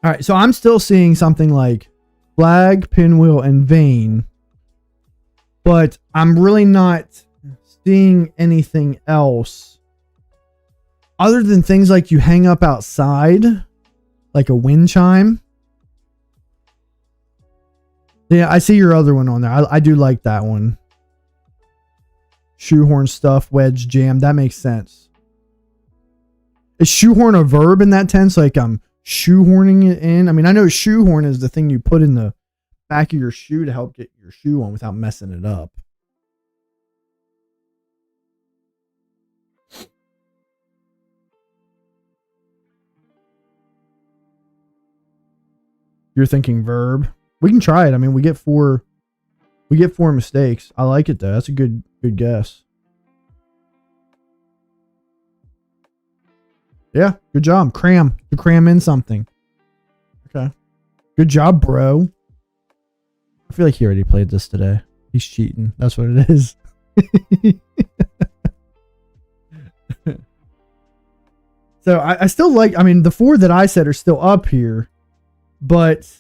Speaker 1: All right. So I'm still seeing something like flag, pinwheel, and vane. But I'm really not seeing anything else other than things like you hang up outside, like a wind chime. Yeah, I see your other one on there. I do like that one. Shoehorn stuff, wedge, jam. That makes sense. Is shoehorn a verb in that tense? Like I'm shoehorning it in? I mean, I know shoehorn is the thing you put in the back of your shoe to help get your shoe on without messing it up. You're thinking verb. We can try it. I mean, we get four mistakes. I like it though. That's a good guess. Yeah, good job. Cram. To cram in something. Okay. Good job, bro. I feel like he already played this today. He's cheating. That's what it is. So I still like, I mean, the four that I said are still up here, but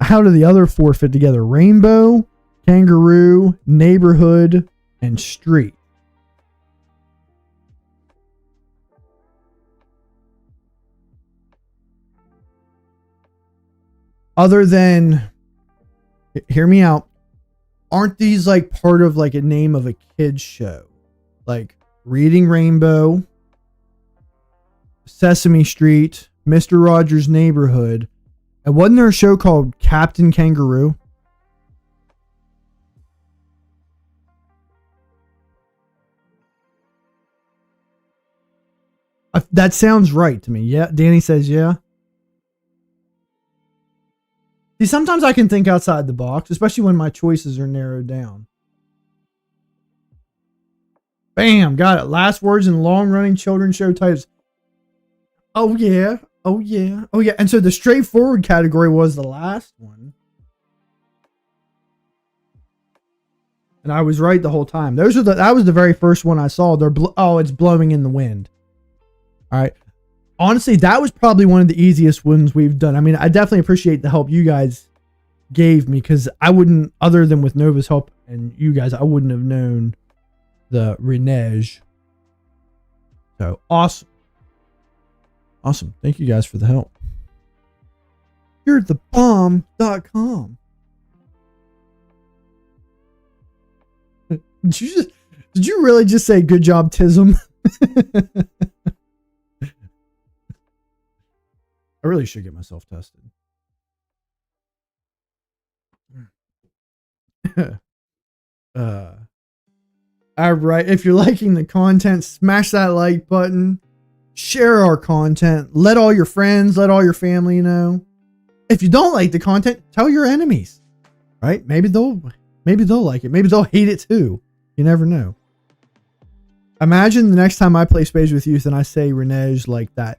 Speaker 1: how do the other four fit together? Rainbow, kangaroo, neighborhood, and street. Other than, hear me out, aren't these like part of like a name of a kid's show? Like Reading Rainbow, Sesame Street, Mr. Rogers' Neighborhood, and wasn't there a show called Captain Kangaroo? That sounds right to me. Yeah, Danny says yeah. See, sometimes I can think outside the box, especially when my choices are narrowed down. Bam, got it. Last words in long-running children's show titles. Oh yeah, oh yeah, oh yeah. And so the straightforward category was the last one, and I was right the whole time. That was the very first one I saw. It's blowing in the wind. All right. Honestly, that was probably one of the easiest ones we've done. I mean, I definitely appreciate the help you guys gave me, because I wouldn't, other than with Nova's help and you guys, I wouldn't have known the Renege. So awesome. Awesome. Thank you guys for the help. You're the bomb.com. Did you really just say good job, Tism? I really should get myself tested. All right. If you're liking the content, smash that like button. Share our content. Let all your friends, let all your family know. If you don't like the content, tell your enemies. Right? Maybe they'll like it. Maybe they'll hate it too. You never know. Imagine the next time I play Spades with Youth and I say Renege like that.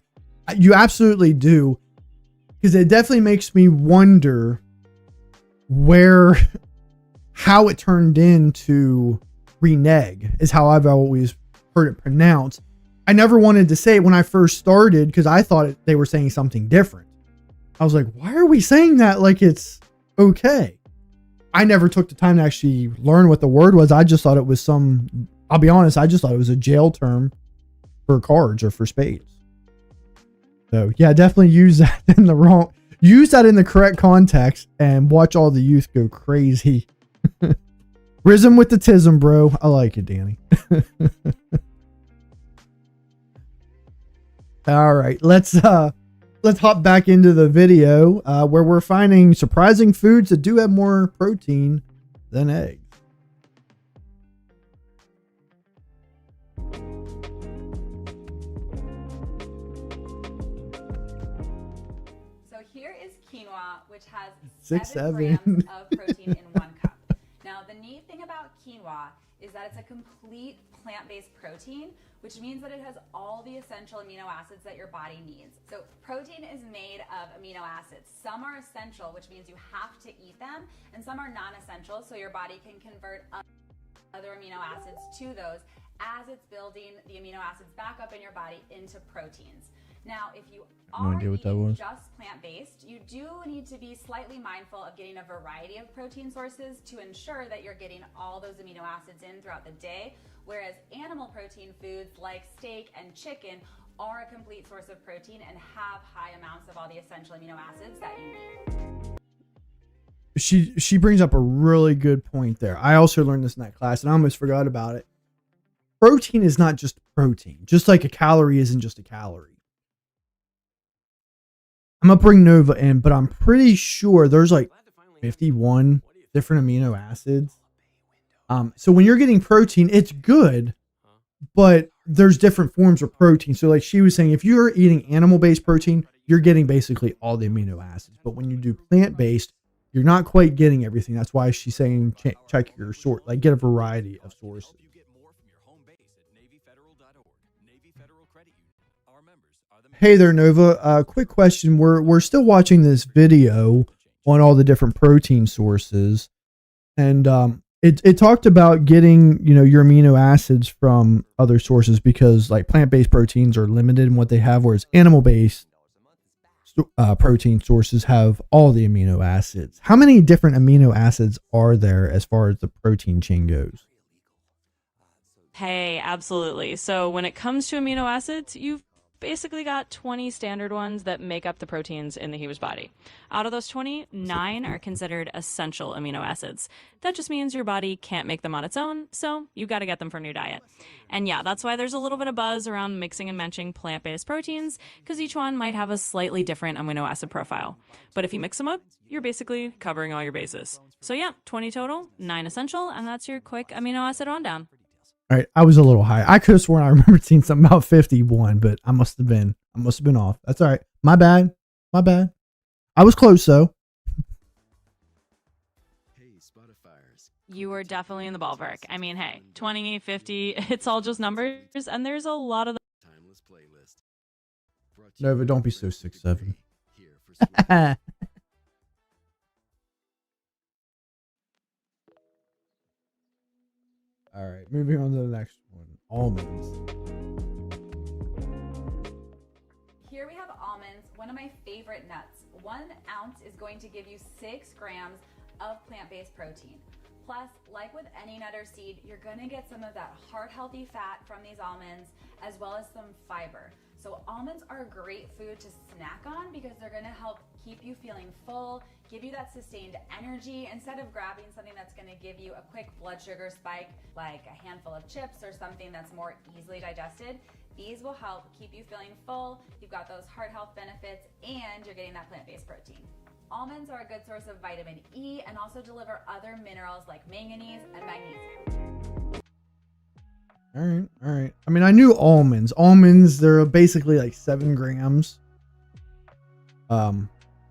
Speaker 1: You absolutely do. Because it definitely makes me wonder how it turned into renege is how I've always heard it pronounced. I never wanted to say it when I first started because I thought they were saying something different. I was like, why are we saying that like it's okay? I never took the time to actually learn what the word was. I just thought it was I'll be honest, I just thought it was a jail term for cards or for spades. So yeah, definitely use that in the correct context and watch all the youth go crazy. Rhythm with the tism, bro. I like it, Danny. All right, let's hop back into the video where we're finding surprising foods that do have more protein than eggs.
Speaker 3: So here is quinoa, which has
Speaker 1: 6,
Speaker 3: 7
Speaker 1: 7
Speaker 3: grams of protein in 1 cup. Now, the neat thing about quinoa is that it's a complete plant-based protein, which means that it has all the essential amino acids that your body needs. So protein is made of amino acids. Some are essential, which means you have to eat them, and some are non-essential, so your body can convert other amino acids to those as it's building the amino acids back up in your body into proteins. Now, if you are eating just plant-based, you do need to be slightly mindful of getting a variety of protein sources to ensure that you're getting all those amino acids in throughout the day, whereas animal protein foods like steak and chicken are a complete source of protein and have high amounts of all the essential amino acids that you need.
Speaker 1: She brings up a really good point there. I also learned this in that class and I almost forgot about it. Protein is not just protein, just like a calorie isn't just a calorie. I'm going to bring Nova in, but I'm pretty sure there's like 51 different amino acids. So when you're getting protein, it's good, but there's different forms of protein. So like she was saying, if you're eating animal-based protein, you're getting basically all the amino acids. But when you do plant-based, you're not quite getting everything. That's why she's saying check your source, like get a variety of sources. Hey there, Nova. Quick question. We're still watching this video on all the different protein sources, and it talked about getting your amino acids from other sources because like plant-based proteins are limited in what they have, whereas animal-based protein sources have all the amino acids. How many different amino acids are there as far as the protein chain goes?
Speaker 2: Hey, absolutely. So when it comes to amino acids, you've basically got 20 standard ones that make up the proteins in the human's body. Out of those 20, 9 are considered essential amino acids. That just means your body can't make them on its own, so you got to get them from your diet. And yeah, that's why there's a little bit of buzz around mixing and matching plant-based proteins, because each one might have a slightly different amino acid profile. But if you mix them up, you're basically covering all your bases. So yeah, 20 total, 9 essential, and that's your quick amino acid rundown.
Speaker 1: All right, I was a little high. I could have sworn I remembered seeing something about 51, but I must have been off. That's all right. My bad. My bad. I was close though.
Speaker 2: You were definitely in the ballpark. I mean, hey, 20, 50, it's all just numbers, and there's a lot of
Speaker 1: Nova, don't be so 6'7". All right, moving on to the next one. Almonds.
Speaker 3: Here we have almonds, one of my favorite nuts. 1 ounce is going to give you 6 grams of plant-based protein. Plus, like with any nut or seed, you're gonna get some of that heart healthy fat from these almonds, as well as some fiber. So almonds are a great food to snack on because they're gonna help keep you feeling full, give you that sustained energy, instead of grabbing something that's gonna give you a quick blood sugar spike, like a handful of chips or something that's more easily digested. These will help keep you feeling full, you've got those heart health benefits, and you're getting that plant-based protein. Almonds are a good source of vitamin E and also deliver other minerals like manganese and magnesium.
Speaker 1: All right. I mean, I knew almonds. Almonds, they're basically like 7 grams per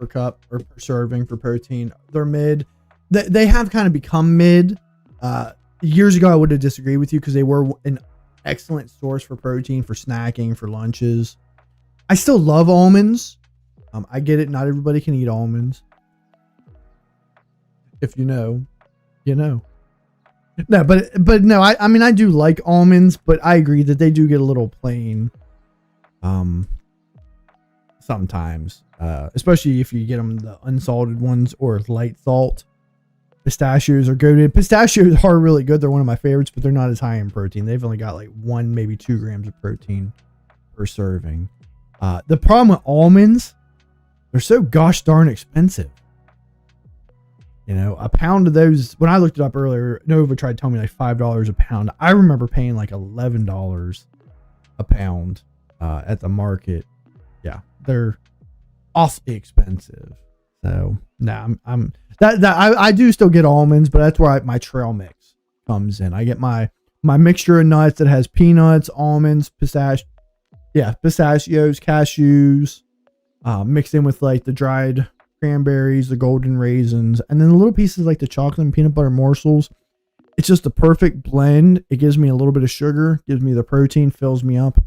Speaker 1: cup or per serving for protein. They're mid. They have kind of become mid. Years ago, I would have disagreed with you because they were an excellent source for protein, for snacking, for lunches. I still love almonds. I get it. Not everybody can eat almonds. If you know, you know. No, but no, I mean, I do like almonds, but I agree that they do get a little plain. Sometimes, especially if you get them the unsalted ones or light salt. Pistachios are good. Pistachios are really good. They're one of my favorites, but they're not as high in protein. They've only got like 1, maybe 2 grams of protein per serving. The problem with almonds, they're so gosh darn expensive. You know, a pound of those, when I looked it up earlier, Nova tried to tell me like $5 a pound. I remember paying like $11 a pound at the market. Yeah, they're awfully expensive. So, I do still get almonds, but that's where my trail mix comes in. I get my mixture of nuts that has peanuts, almonds, pistachios, cashews, mixed in with like the dried cranberries, the golden raisins, and then the little pieces like the chocolate and peanut butter morsels. It's just the perfect blend. It gives me a little bit of sugar, gives me the protein, fills me up.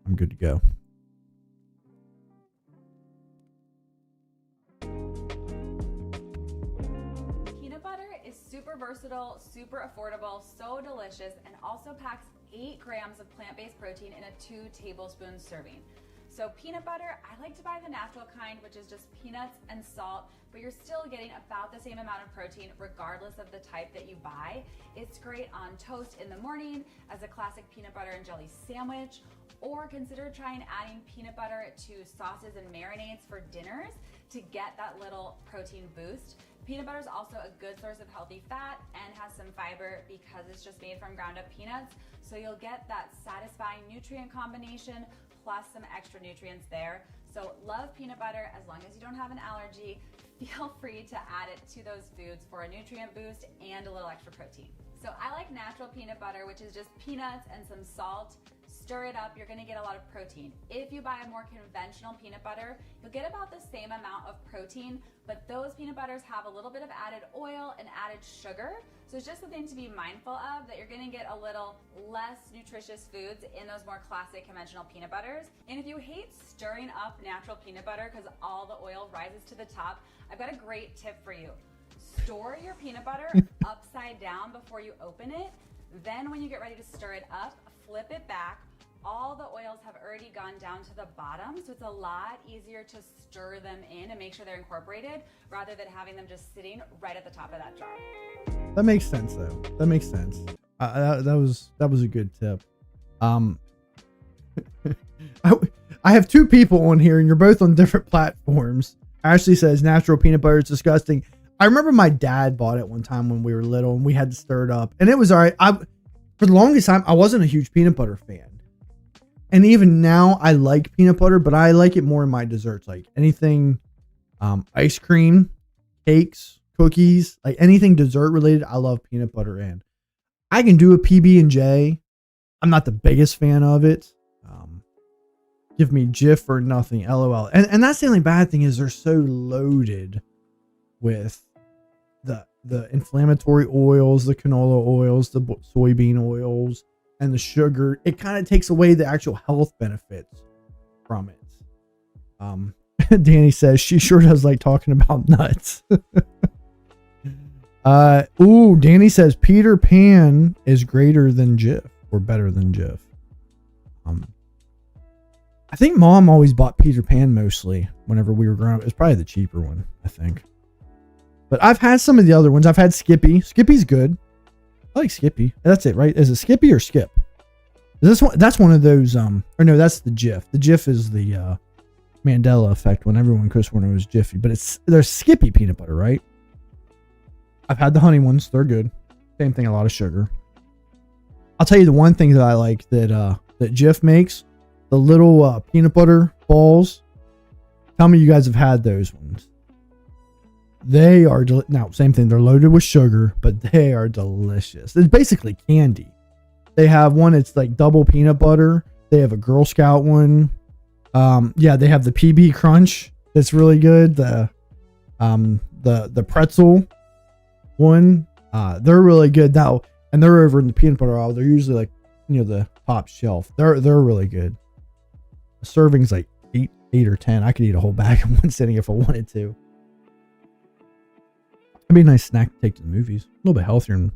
Speaker 1: I'm good to go.
Speaker 3: Peanut butter is super versatile, super affordable, so delicious, and also packs 8 grams of plant-based protein in a 2 tablespoon serving. So peanut butter, I like to buy the natural kind, which is just peanuts and salt, but you're still getting about the same amount of protein regardless of the type that you buy. It's great on toast in the morning, as a classic peanut butter and jelly sandwich, or consider trying adding peanut butter to sauces and marinades for dinners to get that little protein boost. Peanut butter is also a good source of healthy fat and has some fiber because it's just made from ground up peanuts. So you'll get that satisfying nutrient combination plus some extra nutrients there. So love peanut butter as long as you don't have an allergy. Feel free to add it to those foods for a nutrient boost and a little extra protein. So I like natural peanut butter, which is just peanuts and some salt. Stir it up, you're gonna get a lot of protein. If you buy a more conventional peanut butter, you'll get about the same amount of protein, but those peanut butters have a little bit of added oil and added sugar. So it's just something to be mindful of, that you're gonna get a little less nutritious foods in those more classic conventional peanut butters. And if you hate stirring up natural peanut butter because all the oil rises to the top, I've got a great tip for you. Store your peanut butter upside down before you open it. Then when you get ready to stir it up, flip it back. All the oils have already gone down to the bottom, so it's a lot easier to stir them in and make sure they're incorporated rather than having them just sitting right at the top of that jar.
Speaker 1: That makes sense, though. That makes sense. That was a good tip. I have 2 people on here, and you're both on different platforms. Ashley says natural peanut butter is disgusting. I remember my dad bought it one time when we were little, and we had to stir it up, and it was all right. For the longest time, I wasn't a huge peanut butter fan. And even now, I like peanut butter, but I like it more in my desserts. Like anything, ice cream, cakes, cookies, like anything dessert related, I love peanut butter in. I can do a PB&J I'm not the biggest fan of it. Give me Jif or nothing, LOL. And that's the only bad thing is they're so loaded with the inflammatory oils, the canola oils, the soybean oils, and the sugar. It kind of takes away the actual health benefits from it. Danny says she sure does like talking about nuts. Danny says Peter Pan is greater than Jif or better than Jif. I think Mom always bought Peter Pan mostly whenever we were growing up. It's probably the cheaper one, I think. But I've had some of the other ones. I've had Skippy. Skippy's good. I like Skippy. That's it, right? Is it Skippy or Skip? Is this one? That's one of those. Or no, that's the Jif. The Jif is the Mandela effect when everyone goes when it was Jiffy. But there's Skippy peanut butter, right? I've had the honey ones. They're good. Same thing. A lot of sugar. I'll tell you the one thing that I like that Jif makes. The little peanut butter balls. Tell me you guys have had those ones. They are now same thing. They're loaded with sugar, but they are delicious. It's basically candy. They have one. It's like double peanut butter. They have a Girl Scout one. They have the PB Crunch. That's really good. The pretzel one. They're really good now, and they're over in the peanut butter aisle. They're usually like the top shelf. They're really good. A serving's like 8 or 10. I could eat a whole bag in one sitting if I wanted to. It'd be a nice snack to take to the movies. A little bit healthier than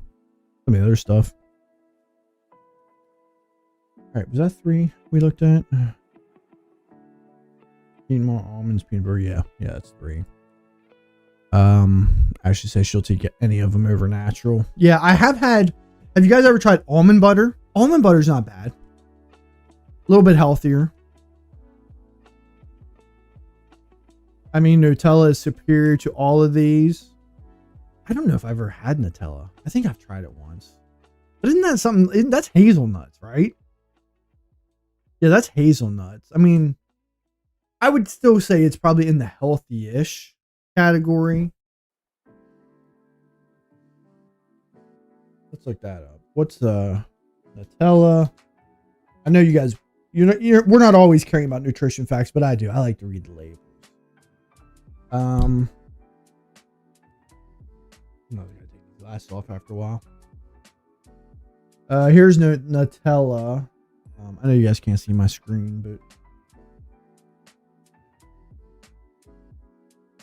Speaker 1: some of the other stuff. All right, was that 3 we looked at? Eating more almonds, peanut butter. Yeah, that's 3. Ashley says she'll take any of them over natural. Yeah, I have had. Have you guys ever tried almond butter? Almond butter's not bad. A little bit healthier. I mean, Nutella is superior to all of these. I don't know if I've ever had Nutella. I think I've tried it once. But isn't that something? That's hazelnuts, right? Yeah, that's hazelnuts. I mean, I would still say it's probably in the healthy-ish category. Let's look that up. What's Nutella? I know you guys, we're not always caring about nutrition facts, but I do. I like to read the labels. I'm not gonna take the glass off after a while. Here's Nutella. I know you guys can't see my screen, but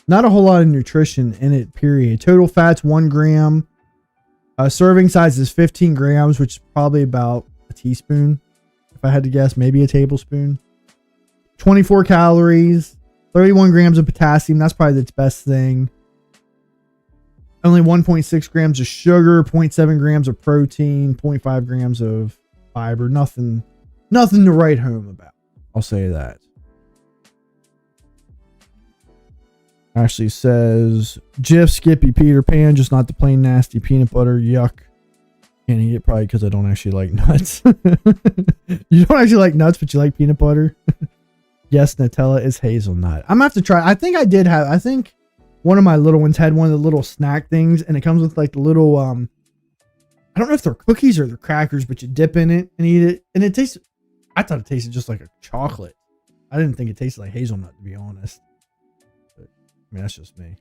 Speaker 1: not a whole lot of nutrition in it, period. Total fats, 1 gram. Serving size is 15 grams, which is probably about a teaspoon. If I had to guess, maybe a tablespoon. 24 calories, 31 grams of potassium. That's probably its best thing. Only 1.6 grams of sugar, 0.7 grams of protein, 0.5 grams of fiber. Nothing to write home about. I'll say that. Ashley says, Jif, Skippy, Peter Pan, just not the plain nasty peanut butter. Yuck. Can't eat it probably because I don't actually like nuts. You don't actually like nuts, but you like peanut butter? Yes, Nutella is hazelnut. I'm going to have to try. I think one of my little ones had one of the little snack things, and it comes with like the little, I don't know if they're cookies or they're crackers, but you dip in it and eat it. And I thought it tasted just like a chocolate. I didn't think it tasted like hazelnut, to be honest. But, I mean, that's just me.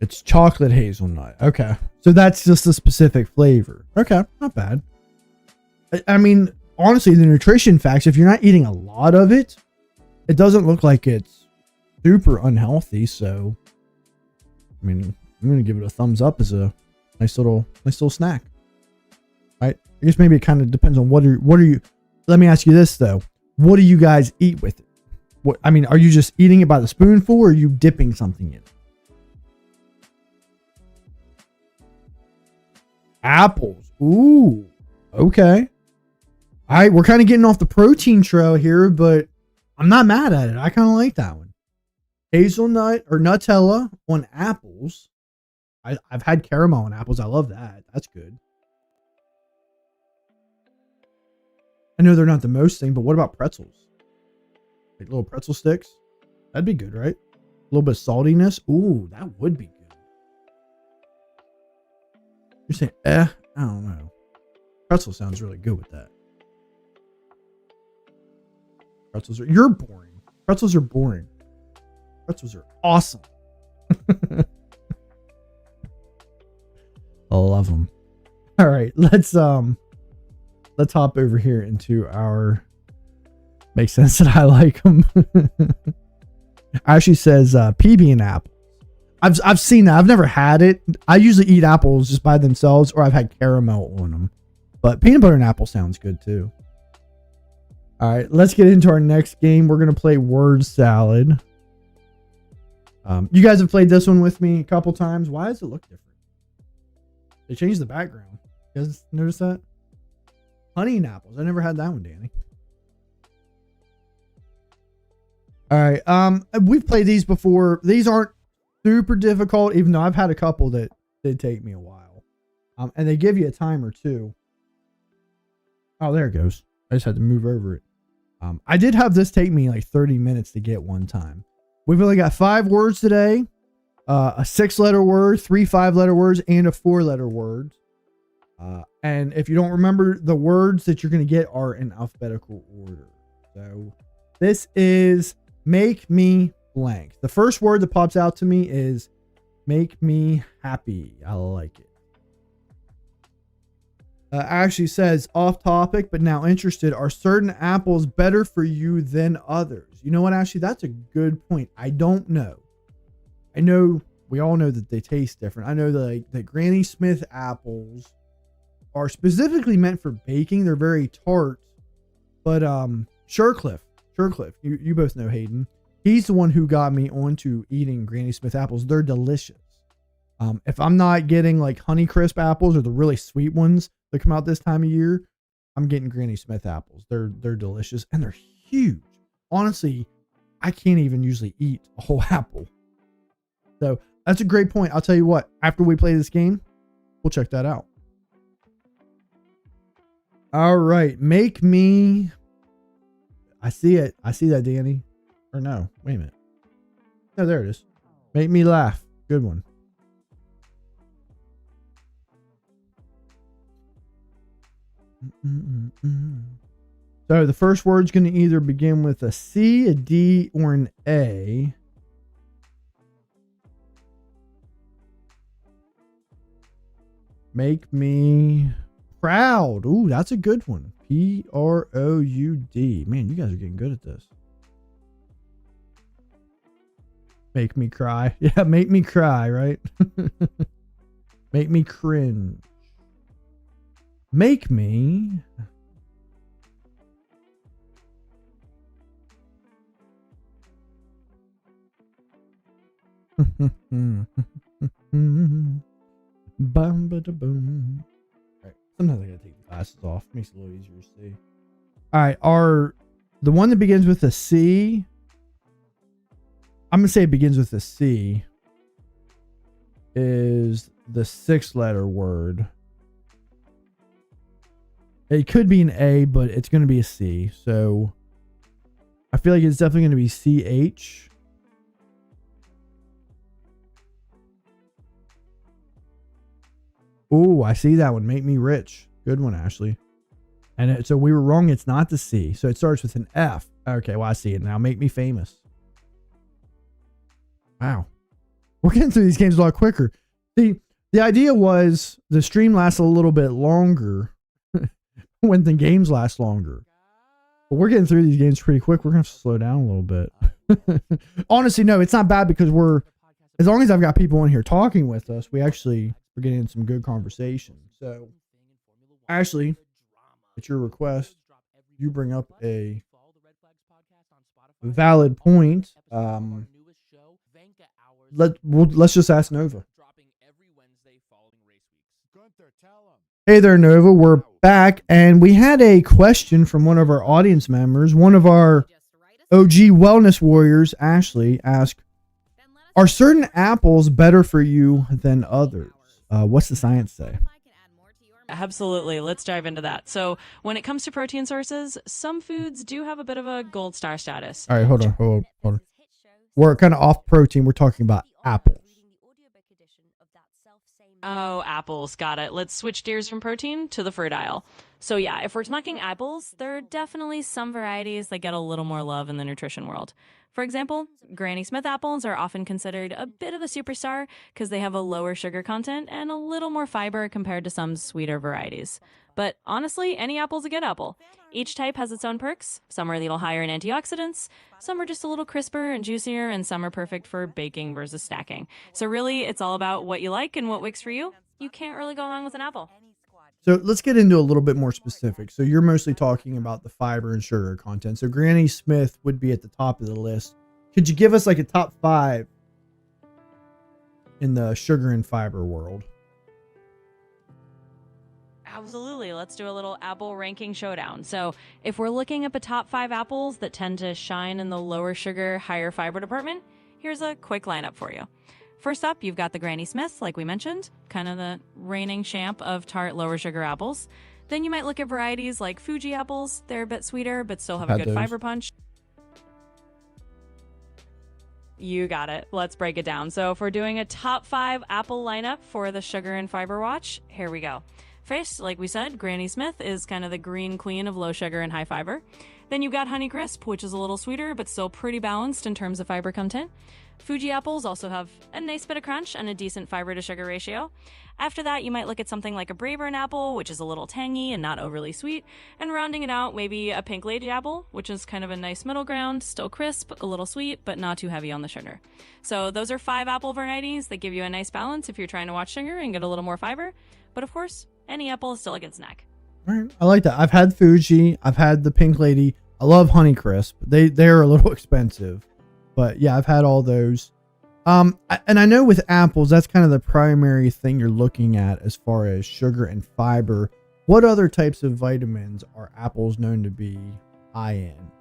Speaker 1: It's chocolate hazelnut. Okay. So that's just a specific flavor. Okay. Not bad. I mean, honestly, the nutrition facts, if you're not eating a lot of it, it doesn't look like it's super unhealthy. So, I mean, I'm going to give it a thumbs up as a nice little snack. Right? I guess maybe it kind of depends on what are you, let me ask you this though. What do you guys eat with it? Are you just eating it by the spoonful or are you dipping something in it? Apples. Ooh. Okay. All right. We're kind of getting off the protein trail here, but I'm not mad at it. I kind of like that one. Hazelnut or Nutella on apples. I've had caramel on apples. I love that. That's good. I know they're not the most thing, but what about pretzels? Like little pretzel sticks? That'd be good, right? A little bit of saltiness. Ooh, that would be good. You're saying, I don't know. Pretzel sounds really good with that. You're boring. Pretzels are boring. Pretzels are awesome. I love them. All right, let's hop over here into our. Makes sense that I like them. Ashley says PB and apple. I've seen that. I've never had it. I usually eat apples just by themselves, or I've had caramel on them. But peanut butter and apple sounds good too. All right, let's get into our next game. We're gonna play word salad. You guys have played this one with me a couple times. Why does it look different? They changed the background. You guys notice that? Honey and apples. I never had that one, Danny. All right. We've played these before. These aren't super difficult, even though I've had a couple that did take me a while. And they give you a timer too. Oh, there it goes. I just had to move over it. I did have this take me like 30 minutes to get one time. We've only got 5 words today. A 6-letter word, 3 5-letter words, and a 4-letter word. And if you don't remember, the words that you're going to get are in alphabetical order. So this is make me blank. The first word that pops out to me is make me happy. I like it. Actually says off topic, but now interested. Are certain apples better for you than others? You know what, Ashley? That's a good point. I don't know. I know we all know that they taste different. I know that the Granny Smith apples are specifically meant for baking. They're very tart. But Surecliff, you both know Hayden. He's the one who got me onto eating Granny Smith apples. They're delicious. If I'm not getting like Honeycrisp apples or the really sweet ones that come out this time of year, I'm getting Granny Smith apples. They're delicious and they're huge. Honestly, I can't even usually eat a whole apple. So that's a great point. I'll tell you what, after we play this game, we'll check that out. All right. Make me. I see it. I see that, Danny. Or no, wait a minute. No, there it is. Make me laugh. Good one. So the first word's going to either begin with a C, a D, or an A. Make me proud. Ooh, that's a good one. Proud. Man, you guys are getting good at this. Make me cry. Yeah, make me cry, right? Make me cringe. Make me. Bum, ba, boom. All right. Sometimes I gotta take the glasses off. Makes it a little easier to see. All right. The one that begins with a C. I'm gonna say it begins with a C. Is the 6-letter word. It could be an A, but it's going to be a C. So I feel like it's definitely going to be CH. Ooh, I see that one. Make me rich. Good one, Ashley. And so we were wrong. It's not the C. So it starts with an F. Okay, well, I see it now. Make me famous. Wow. We're getting through these games a lot quicker. The idea was the stream lasts a little bit longer when the games last longer. But we're getting through these games pretty quick. We're going to have to slow down a little bit. Honestly, no, it's not bad because as long as I've got people in here talking with us, we're getting some good conversation. So, Ashley, at your request, you bring up a valid point. Let's just ask Nova. Hey there, Nova. We're back, and we had a question from one of our audience members. One of our OG wellness warriors, Ashley, asked, are certain apples better for you than others? What's the science say?
Speaker 2: Absolutely. Let's dive into that. So when it comes to protein sources, some foods do have a bit of a gold star status.
Speaker 1: All right, hold on. We're kind of off protein. We're talking about apples.
Speaker 2: Oh, apples. Got it. Let's switch gears from protein to the fruit aisle. So, yeah, if we're talking apples, there are definitely some varieties that get a little more love in the nutrition world. For example, Granny Smith apples are often considered a bit of a superstar because they have a lower sugar content and a little more fiber compared to some sweeter varieties. But honestly, any apple's a good apple. Each type has its own perks. Some are a little higher in antioxidants, some are just a little crisper and juicier, and some are perfect for baking versus snacking. So really, it's all about what you like and what works for you. You can't really go wrong with an apple.
Speaker 1: So let's get into a little bit more specific. So you're mostly talking about the fiber and sugar content. So Granny Smith would be at the top of the list. Could you give us like a top 5 in the sugar and fiber world?
Speaker 2: Absolutely. Let's do a little apple ranking showdown. So, if we're looking at the top 5 apples that tend to shine in the lower sugar, higher fiber department, here's a quick lineup for you. First up, you've got the Granny Smiths, like we mentioned, kind of the reigning champ of tart lower sugar apples. Then you might look at varieties like Fuji apples. They're a bit sweeter, but still have a good fiber punch. You got it. Let's break it down. So, if we're doing a top 5 apple lineup for the sugar and fiber watch, here we go. First, like we said, Granny Smith is kind of the green queen of low sugar and high fiber. Then you've got Honeycrisp, which is a little sweeter, but still pretty balanced in terms of fiber content. Fuji apples also have a nice bit of crunch and a decent fiber to sugar ratio. After that, you might look at something like a Braeburn apple, which is a little tangy and not overly sweet. And rounding it out, maybe a Pink Lady apple, which is kind of a nice middle ground, still crisp, a little sweet, but not too heavy on the sugar. So those are 5 apple varieties that give you a nice balance if you're trying to watch sugar and get a little more fiber. But of course, any apple is still a good snack.
Speaker 1: All right. I like that. I've had Fuji. I've had the Pink Lady. I love Honeycrisp. They're a little expensive, but yeah, I've had all those. And I know with apples, that's kind of the primary thing you're looking at as far as sugar and fiber. What other types of vitamins are apples known to be high in?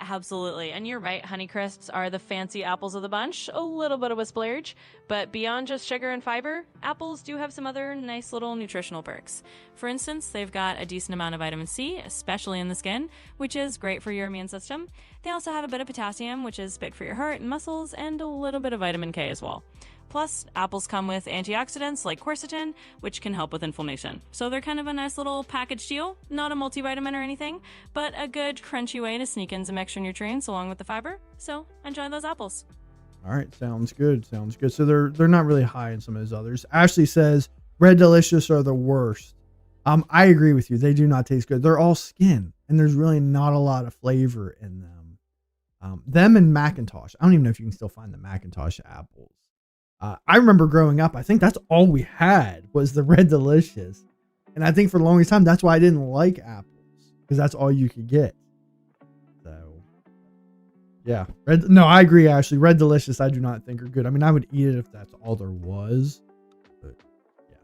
Speaker 2: Absolutely. And you're right, Honeycrisps are the fancy apples of the bunch, a little bit of a splurge, but beyond just sugar and fiber, apples do have some other nice little nutritional perks. For instance, they've got a decent amount of vitamin C, especially in the skin, which is great for your immune system. They also have a bit of potassium, which is big for your heart and muscles, and a little bit of vitamin K as well. Plus, apples come with antioxidants like quercetin, which can help with inflammation. So they're kind of a nice little package deal, not a multivitamin or anything, but a good crunchy way to sneak in some extra nutrients along with the fiber. So enjoy those apples.
Speaker 1: All right, sounds good. Sounds good. So they're not really high in some of those others. Ashley says Red Delicious are the worst. I agree with you. They do not taste good. They're all skin, and there's really not a lot of flavor in them. Them and Macintosh. I don't even know if you can still find the Macintosh apples. I remember growing up, I think that's all we had was the Red Delicious. And I think for the longest time, that's why I didn't like apples, because that's all you could get. So, yeah. I agree, Ashley. Red Delicious, I do not think are good. I mean, I would eat it if that's all there was. But, yeah.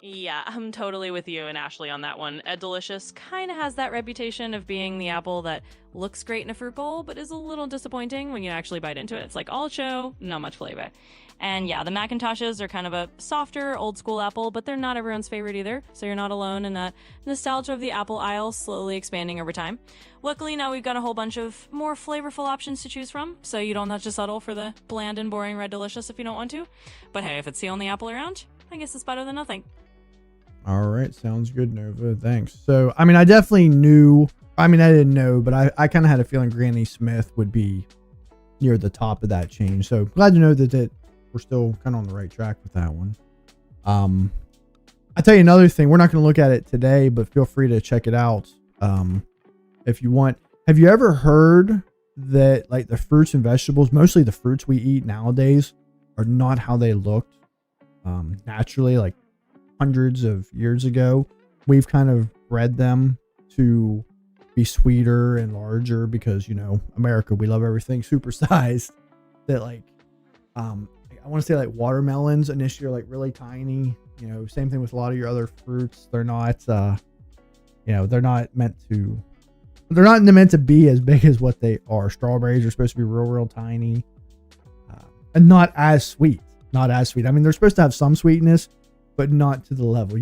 Speaker 2: Yeah, I'm totally with you and Ashley on that one. Ed Delicious kind of has that reputation of being the apple that looks great in a fruit bowl, but is a little disappointing when you actually bite into it. It's like all show, not much flavor. And yeah, the Macintoshes are kind of a softer, old school apple, but they're not everyone's favorite either. So you're not alone in that nostalgia of the apple aisle slowly expanding over time. Luckily, now we've got a whole bunch of more flavorful options to choose from, so you don't have to settle for the bland and boring Red Delicious if you don't want to. But hey, if it's the only apple around, I guess it's better than nothing.
Speaker 1: All right. Sounds good, Nova. Thanks. So, I mean, I definitely knew. I mean, I didn't know, but I kind of had a feeling Granny Smith would be near the top of that chain. So glad to know that we're still kind of on the right track with that one. I'll tell you another thing. We're not going to look at it today, but feel free to check it out if you want. Have you ever heard that like the fruits and vegetables, mostly the fruits we eat nowadays, are not how they looked naturally, like hundreds of years ago? We've kind of bred them to be sweeter and larger because, you know, America, we love everything supersized. That like, I want to say like watermelons initially are like really tiny, you know, same thing with a lot of your other fruits. They're not, they're not meant to be as big as what they are. Strawberries are supposed to be real tiny, and not as sweet. I mean, they're supposed to have some sweetness, but not to the level.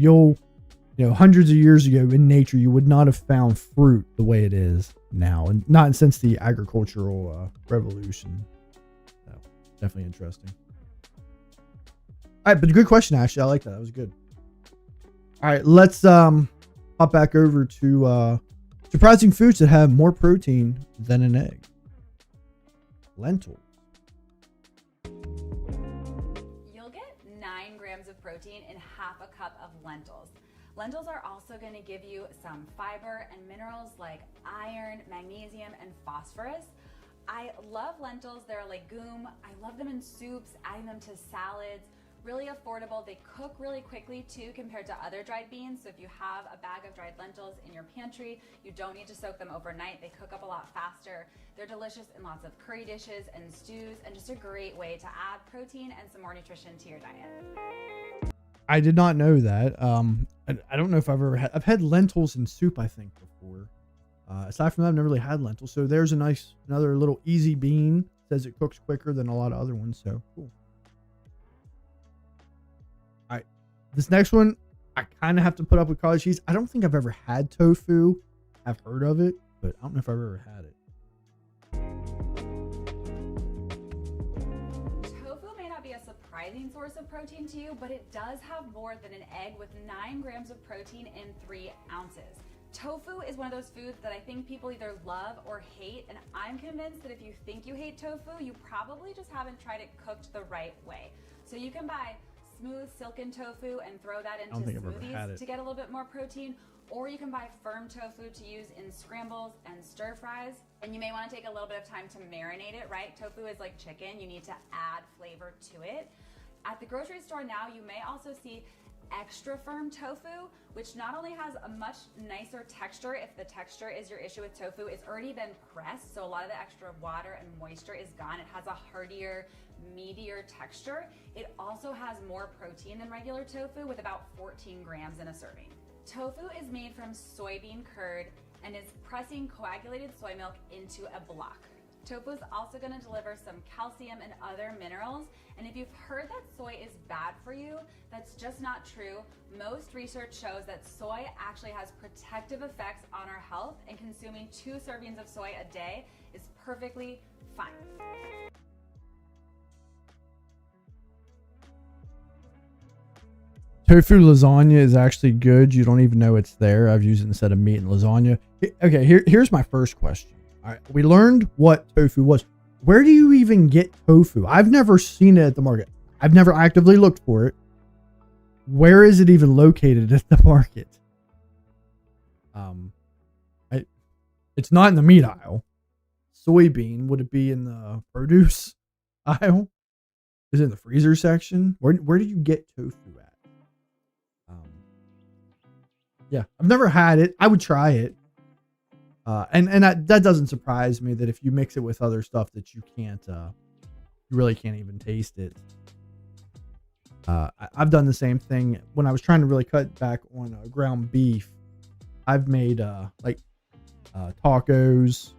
Speaker 1: Hundreds of years ago in nature, you would not have found fruit the way it is now, and not since the agricultural revolution. So, Definitely interesting. All right, but good question, Ashley. I like that. That was good. All right, let's hop back over to surprising foods that have more protein than an egg. Lentils.
Speaker 3: You'll get 9 grams of protein in half a cup of lentils. Lentils are also going to give you some fiber and minerals like iron, magnesium, and phosphorus. I love lentils. They're a legume. I love them in soups, adding them to salads. Really affordable. They cook really quickly too compared to other dried beans. So if you have a bag of dried lentils in your pantry, you don't need to soak them overnight. They cook up a lot faster. They're delicious in lots of curry dishes and stews, and just a great way to add protein and some more nutrition to your diet.
Speaker 1: I did not know that. I don't know if I've had lentils in soup, I think, before. Aside from that, I've never really had lentils. So there's another little easy bean. Says it cooks quicker than a lot of other ones. So cool. All right. This next one, I kind of have to put up with cottage cheese. I don't think I've ever had tofu. I've heard of it, but I don't know if I've ever had it.
Speaker 3: Surprising source of protein to you, but it does have more than an egg with 9 grams of protein in 3 ounces. Tofu is one of those foods that I think people either love or hate, and I'm convinced that if you think you hate tofu, you probably just haven't tried it cooked the right way. So you can buy smooth silken tofu and throw that into smoothies to get a little bit more protein, or you can buy firm tofu to use in scrambles and stir fries. And you may want to take a little bit of time to marinate it, right? Tofu is like chicken. You need to add flavor to it. At the grocery store now, you may also see extra firm tofu, which not only has a much nicer texture. If the texture is your issue with tofu, it's already been pressed, so a lot of the extra water and moisture is gone. It has a heartier, meatier texture. It also has more protein than regular tofu, with about 14 grams in a serving. Tofu is made from soybean curd and is pressing coagulated soy milk into a block. Tofu is also going to deliver some calcium and other minerals. And if you've heard that soy is bad for you, that's just not true. Most research shows that soy actually has protective effects on our health, and consuming 2 servings of soy a day is perfectly fine.
Speaker 1: Tofu lasagna is actually good. You don't even know it's there. I've used it instead of meat in lasagna. Okay, here's my first question. All right, we learned what tofu was. Where do you even get tofu? I've never seen it at the market. I've never actively looked for it. Where is it even located at the market? It's not in the meat aisle. Soybean, would it be in the produce aisle? Is it in the freezer section? Where do you get tofu at? Yeah, I've never had it. I would try it. And that doesn't surprise me that if you mix it with other stuff that you really can't even taste it. I've done the same thing when I was trying to really cut back on ground beef. I've made tacos.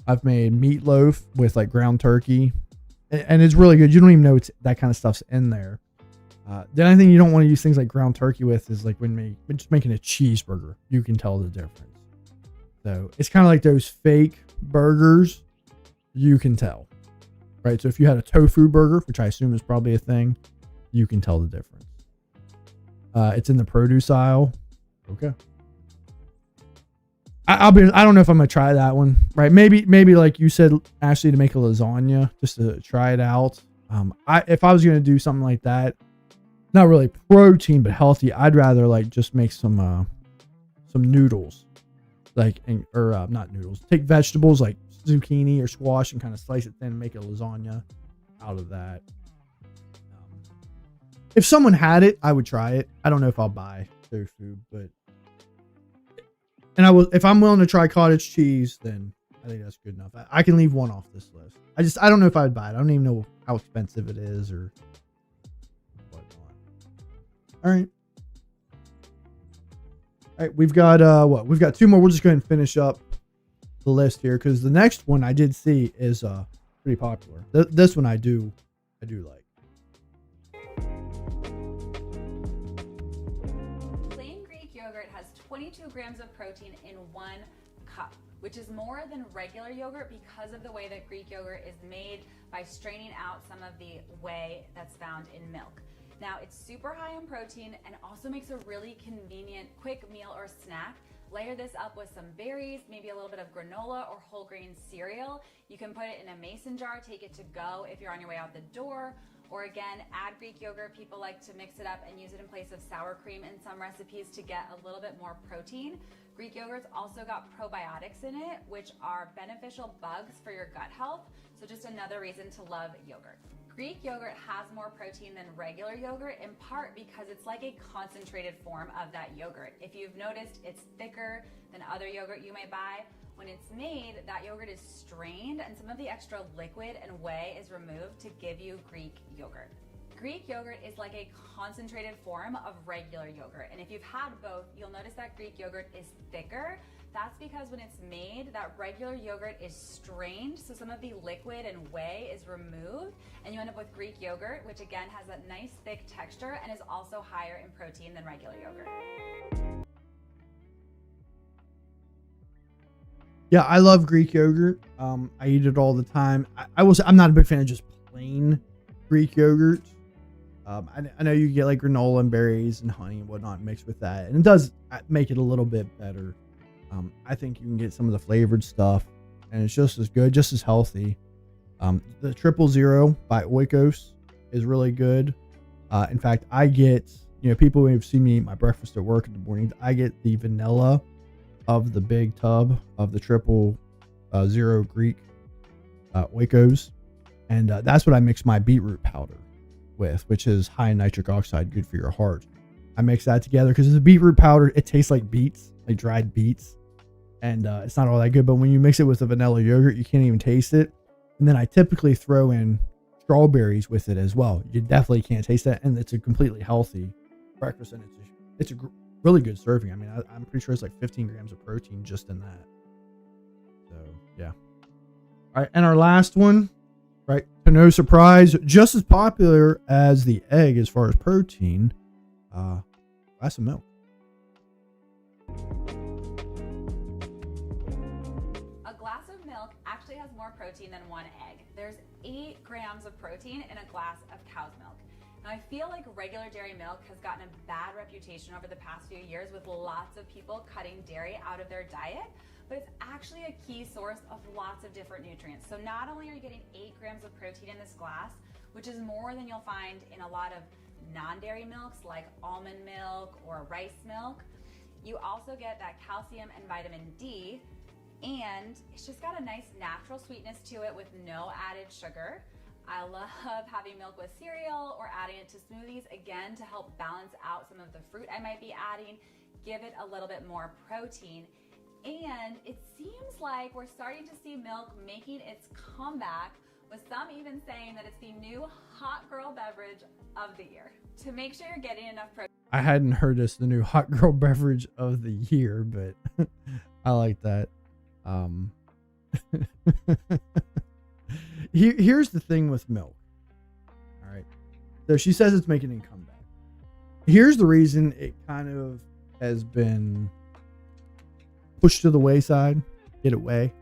Speaker 1: I've made meatloaf with like ground turkey, and it's really good. You don't even know that kind of stuff's in there. The only thing you don't want to use things like ground turkey with is like when just making a cheeseburger. You can tell the difference. So it's kind of like those fake burgers. You can tell, right? So if you had a tofu burger, which I assume is probably a thing, you can tell the difference. It's in the produce aisle. Okay. I don't know if I'm gonna try that one. Right? Maybe like you said, Ashley, to make a lasagna just to try it out. If I was gonna do something like that, not really protein but healthy, I'd rather like just make some noodles, not noodles. Take vegetables like zucchini or squash and kind of slice it thin and make a lasagna out of that. If someone had it, I would try it. I don't know if I'll buy tofu, but if I'm willing to try cottage cheese, then I think that's good enough. I can leave one off this list. I don't know if I would buy it. I don't even know how expensive it is or whatnot. All right. All right, we've got we've got 2 more. We'll just go ahead and finish up the list here because the next one I did see is pretty popular. This one I do like.
Speaker 3: Plain Greek yogurt has 22 grams of protein in 1 cup. which is more than regular yogurt because of the way that Greek yogurt is made by straining out some of the whey that's found in milk. Now, it's super high in protein and also makes a really convenient quick meal or snack. Layer this up with some berries, maybe a little bit of granola or whole grain cereal. You can put it in a mason jar, take it to go if you're on your way out the door. Or again, add Greek yogurt. People like to mix it up and use it in place of sour cream in some recipes to get a little bit more protein. Greek yogurt's also got probiotics in it, which are beneficial bugs for your gut health. So just another reason to love yogurt. Greek yogurt has more protein than regular yogurt, in part because it's like a concentrated form of that yogurt. If you've noticed, it's thicker than other yogurt you may buy. When it's made, that yogurt is strained and some of the extra liquid and whey is removed to give you Greek yogurt. Greek yogurt is like a concentrated form of regular yogurt. And if you've had both, you'll notice that Greek yogurt is thicker. That's because when it's made, that regular yogurt is strained, so some of the liquid and whey is removed, and you end up with Greek yogurt, which again has a nice thick texture and is also higher in protein than regular yogurt.
Speaker 1: Yeah, I love Greek yogurt. I eat it all the time. I'm not a big fan of just plain Greek yogurt. I know you get like granola and berries and honey and whatnot mixed with that, and it does make it a little bit better. I think you can get some of the flavored stuff, and it's just as good, just as healthy. The 000 by Oikos is really good. In fact, I get, people who have seen me eat my breakfast at work in the morning, I get the vanilla of the big tub of the 000 Greek Oikos, and that's what I mix my beetroot powder with, which is high in nitric oxide, good for your heart. I mix that together because the beetroot powder, it tastes like beets, like dried beets. And it's not all that good, but when you mix it with the vanilla yogurt, you can't even taste it. And then I typically throw in strawberries with it as well. You definitely can't taste that, and it's a completely healthy breakfast, and it's a really good serving. I mean, I'm pretty sure it's like 15 grams of protein just in that. So yeah. All right, and our last one, right? To no surprise, just as popular as the egg as far as protein, glass of milk.
Speaker 3: Actually has more protein than one egg. There's 8 grams of protein in a glass of cow's milk. Now, I feel like regular dairy milk has gotten a bad reputation over the past few years with lots of people cutting dairy out of their diet, but it's actually a key source of lots of different nutrients. So not only are you getting 8 grams of protein in this glass, which is more than you'll find in a lot of non-dairy milks like almond milk or rice milk, you also get that calcium and vitamin D, and it's just got a nice natural sweetness to it with no added sugar. I love having milk with cereal or adding it to smoothies, again, to help balance out some of the fruit I might be adding, give it a little bit more protein. And it seems like we're starting to see milk making its comeback, with some even saying that it's the new hot girl beverage of the year. To make sure you're getting enough protein.
Speaker 1: I hadn't heard it's the new hot girl beverage of the year, but I like that. Here's the thing with milk. All right. So she says it's making a comeback. Here's the reason it kind of has been pushed to the wayside. Get away.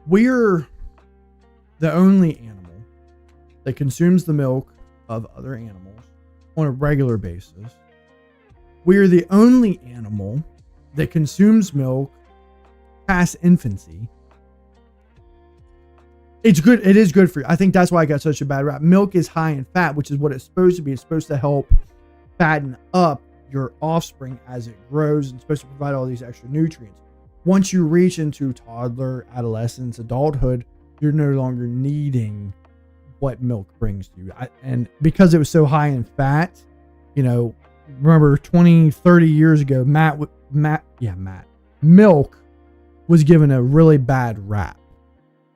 Speaker 1: We're the only animal that consumes the milk of other animals on a regular basis. We are the only animal that consumes milk past infancy. It's good. It is good for you. I think that's why I got such a bad rap. Milk is high in fat, which is what it's supposed to be. It's supposed to help fatten up your offspring as it grows, and supposed to provide all these extra nutrients. Once you reach into toddler, adolescence, adulthood, you're no longer needing what milk brings to you. And because it was so high in fat, remember 20, 30 years ago, milk was given a really bad rap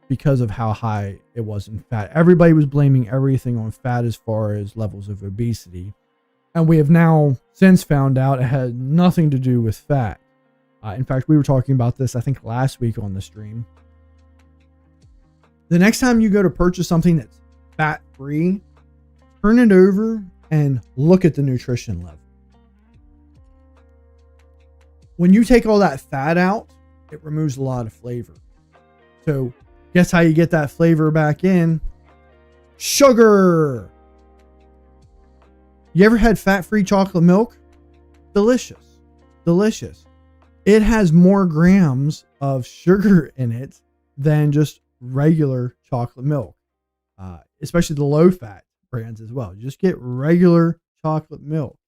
Speaker 1: because of how high it was in fat. Everybody was blaming everything on fat as far as levels of obesity. And we have now since found out it had nothing to do with fat. In fact, we were talking about this, I think, last week on the stream. The next time you go to purchase something that's fat-free, turn it over and look at the nutrition level. when you take all that fat out, it removes a lot of flavor. So guess how you get that flavor back in? Sugar. You ever had fat-free chocolate milk? Delicious. Delicious. It has more grams of sugar in it than just regular chocolate milk, especially the low-fat brands as well. You just get regular chocolate milk.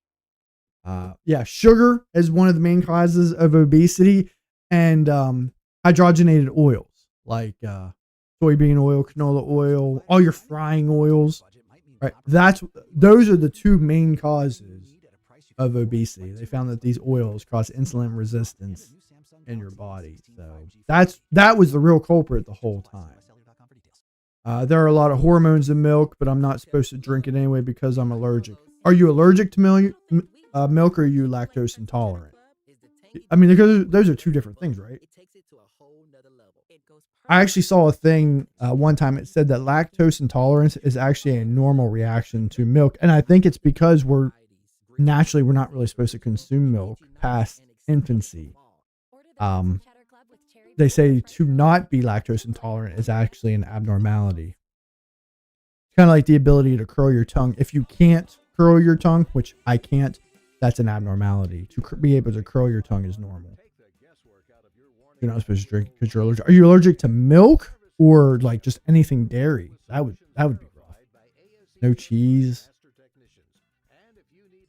Speaker 1: Yeah, sugar is one of the main causes of obesity, and hydrogenated oils like soybean oil, canola oil, all your frying oils. Right, those are the two main causes of obesity. They found that these oils cause insulin resistance in your body. So that was the real culprit the whole time. There are a lot of hormones in milk, but I'm not supposed to drink it anyway because I'm allergic. Are you allergic to milk, or are you lactose intolerant? I mean, those are two different things, right? I actually saw a thing one time. It said that lactose intolerance is actually a normal reaction to milk. And I think it's because we're not really supposed to consume milk past infancy. They say to not be lactose intolerant is actually an abnormality. It's kind of like the ability to curl your tongue. If you can't curl your tongue, which I can't, that's an abnormality. To be able to curl your tongue is normal. You're not supposed to drink because you're allergic. Are you allergic to milk or like just anything dairy? That would be rough. No cheese.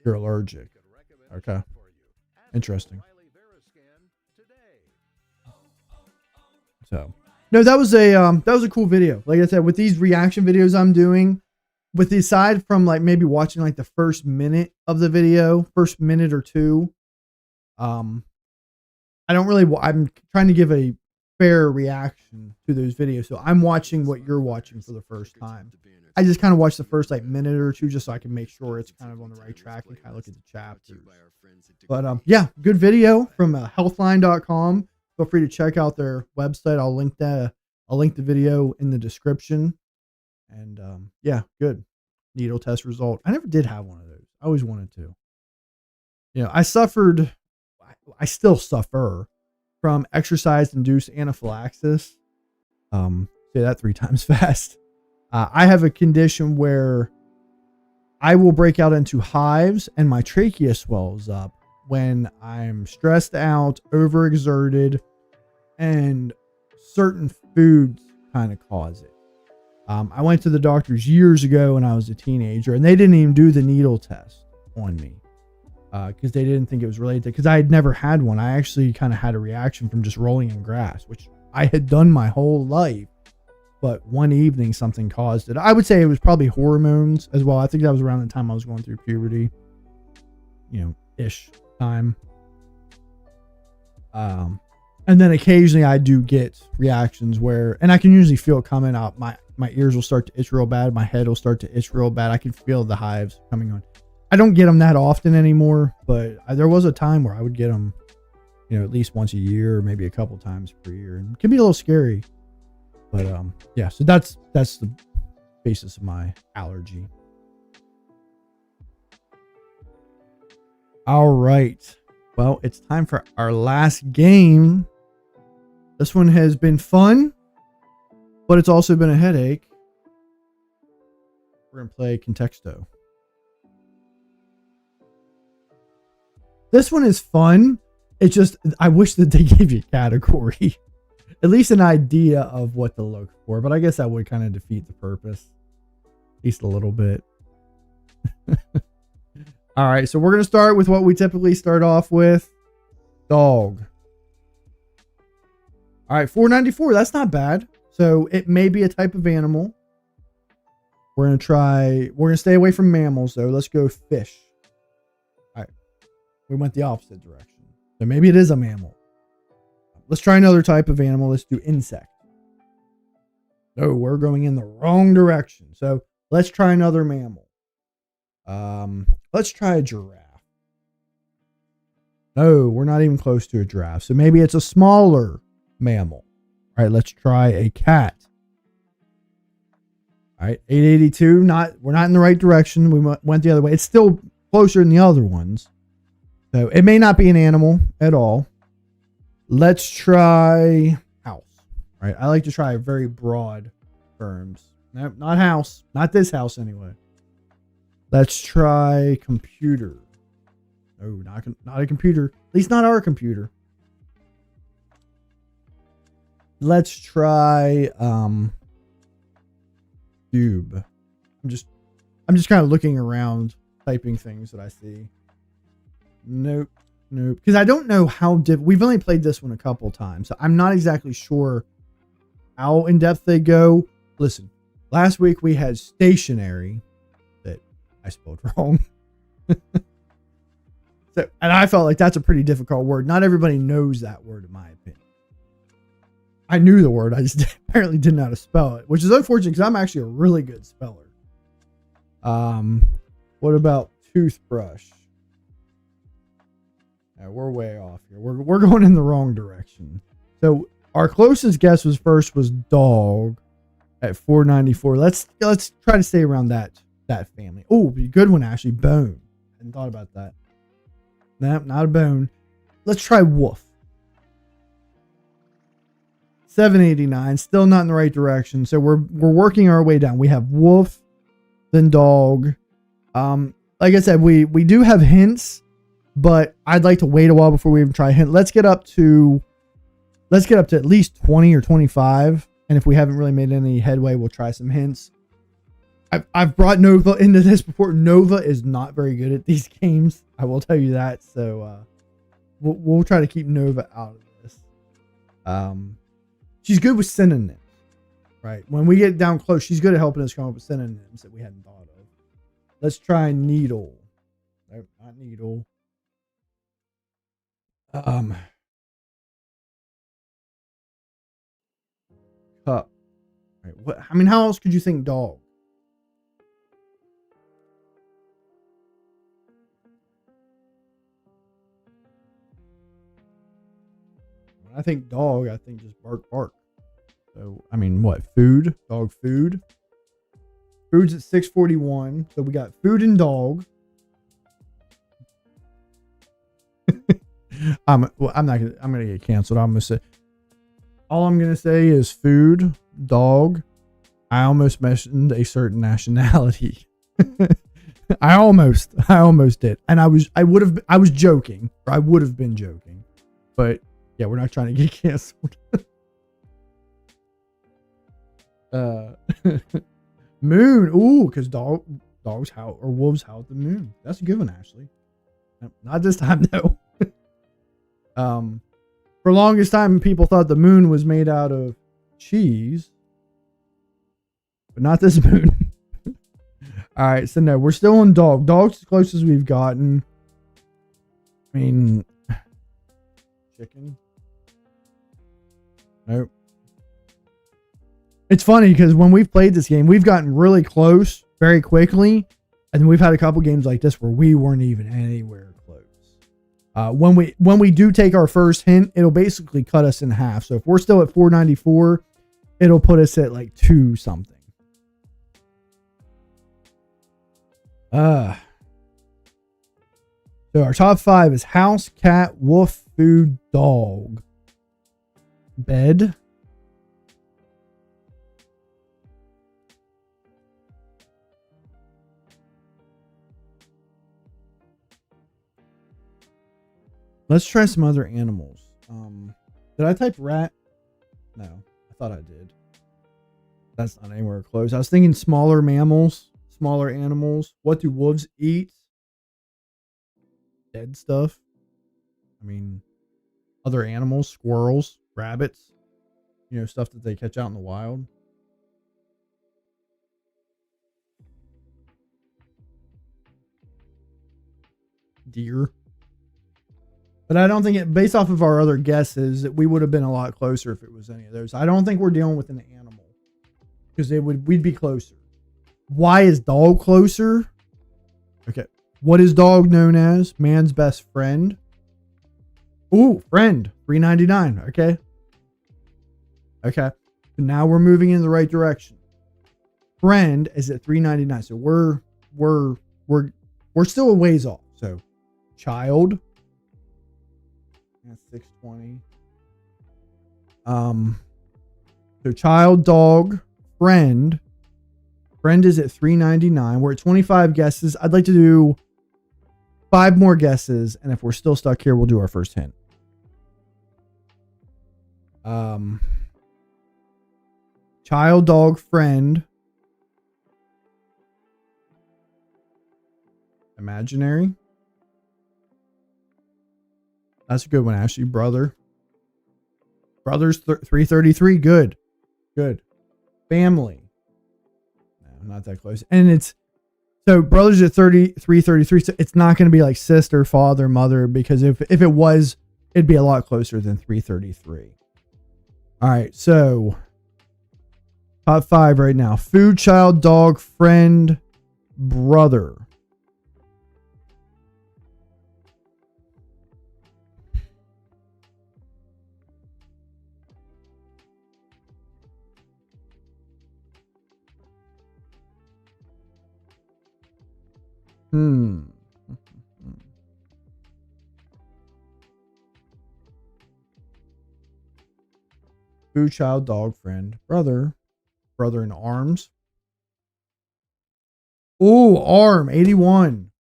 Speaker 1: You're allergic. Okay. Interesting. So, no, that was a cool video. Like I said, with these reaction videos I'm doing, with the aside from like maybe watching like the first minute of the video, first minute or two, I'm trying to give a fair reaction to those videos. So I'm watching what you're watching for the first time. I just kind of watch the first like minute or two just so I can make sure it's kind of on the right track and kind of look at the chapters. But yeah, good video from healthline.com. Feel free to check out their website. I'll link the video in the description. And yeah, good needle test result. I never did have one of those. I always wanted to. You know, I still suffer from exercise-induced anaphylaxis. Say that 3 times fast. I have a condition where I will break out into hives and my trachea swells up when I'm stressed out, overexerted, and certain foods kind of cause it. I went to the doctors years ago when I was a teenager, and they didn't even do the needle test on me. Because they didn't think it was related, because I had never had one. I actually kind of had a reaction from just rolling in grass, which I had done my whole life. But one evening, something caused it. I would say it was probably hormones as well. I think that was around the time I was going through puberty, ish time. And then occasionally I do get reactions and I can usually feel it coming out. My ears will start to itch real bad. My head will start to itch real bad. I can feel the hives coming on. I don't get them that often anymore, but there was a time where I would get them, at least once a year, or maybe a couple times per year. And it can be a little scary, but yeah. So that's the basis of my allergy. All right. Well, it's time for our last game. This one has been fun, but it's also been a headache. We're going to play Contexto. This one is fun. It's just, I wish that they gave you a category. At least an idea of what to look for. But I guess that would kind of defeat the purpose. At least a little bit. All right, so we're going to start with what we typically start off with. Dog. All right, $4.94. That's not bad. So it may be a type of animal. We're going to stay away from mammals, though. Let's go fish. All right. We went the opposite direction. So maybe it is a mammal. Let's try another type of animal. Let's do insect. No, we're going in the wrong direction. So let's try another mammal. Let's try a giraffe. No, we're not even close to a giraffe. So maybe it's a smaller mammal. All right, let's try a cat. All right, 882. We're not in the right direction. We went the other way. It's still closer than the other ones. So it may not be an animal at all. Let's try house. Right? I like to try very broad terms. No, not house. Not this house anyway. Let's try computer. No, not a computer. At least not our computer. Let's try cube. I'm just kind of looking around, typing things that I see. Nope. Because I don't know how we've only played this one a couple times, so I'm not exactly sure how in depth they go. Listen, last week we had stationary that I spelled wrong. And I felt like that's a pretty difficult word. Not everybody knows that word, in my opinion. I knew the word, I just apparently didn't know how to spell it, which is unfortunate because I'm actually a really good speller. What about toothbrush? Yeah, we're way off here. We're going in the wrong direction. So our closest guess was dog at 494. Let's try to stay around that family. Oh, good one, Ashley. Bone. Hadn't thought about that. No, not a bone. Let's try wolf. 789. Still not in the right direction. So we're working our way down. We have wolf, then dog. Like I said, we do have hints, but I'd like to wait a while before we even try a hint. Let's get up to at least 20 or 25. And if we haven't really made any headway, we'll try some hints. I've brought Nova into this before. Nova is not very good at these games. I will tell you that. So we'll try to keep Nova out of this. She's good with synonyms, right? When we get down close, she's good at helping us come up with synonyms that we hadn't thought of. Let's try needle. Nope, not needle. Cup. Right. What? I mean, how else could you think dog? When I think dog, I think just bark, bark. So, I mean, what? Food? Dog food? Food's at 641. So we got food and dog. I'm gonna get canceled. All I'm gonna say is food, dog. I almost mentioned a certain nationality. I almost did. And I was joking, or I would have been joking. But yeah, we're not trying to get canceled. Moon. Ooh, because dogs howl or wolves howl at the moon. That's a good one, Ashley. Nope, not this time though. For longest time, people thought the moon was made out of cheese, but not this moon. All right, so no, we're still on dog. Dog's as close as we've gotten. I mean, chicken. Nope. It's funny because when we've played this game, we've gotten really close very quickly, and we've had a couple games like this where we weren't even anywhere close. When we do take our first hint, it'll basically cut us in half. So if we're still at 494, it'll put us at like 2 something. So our top 5 is house, cat, wolf, food, dog, bed. Let's try some other animals. Did I type rat? No, I thought I did. That's not anywhere close. I was thinking smaller mammals, smaller animals. What do wolves eat? Dead stuff. I mean, other animals, squirrels, rabbits, stuff that they catch out in the wild. Deer. But I don't think based off of our other guesses, that we would have been a lot closer if it was any of those. I don't think we're dealing with an animal because we'd be closer. Why is dog closer? Okay. What is dog known as? Man's best friend. Ooh, friend. $3.99. Okay. Okay. So now we're moving in the right direction. Friend is at $3.99. So we're still a ways off. So child. That's 620. So child, dog, friend. Friend is at $3.99. We're at 25 guesses. I'd like to do 5 more guesses, and if we're still stuck here, we'll do our first hint. Child, dog, friend. Imaginary. That's a good one, Ashley. Brother. Brothers, $3.33. Good. Good. Family. No, not that close. And it's, so brothers at $3.33. So it's not going to be like sister, father, mother, because if it was, it'd be a lot closer than $3.33. All right. So top 5 right now. Food, child, dog, friend, brother. Food, child, dog, friend, brother. Brother in arms. Oh, arm, 81.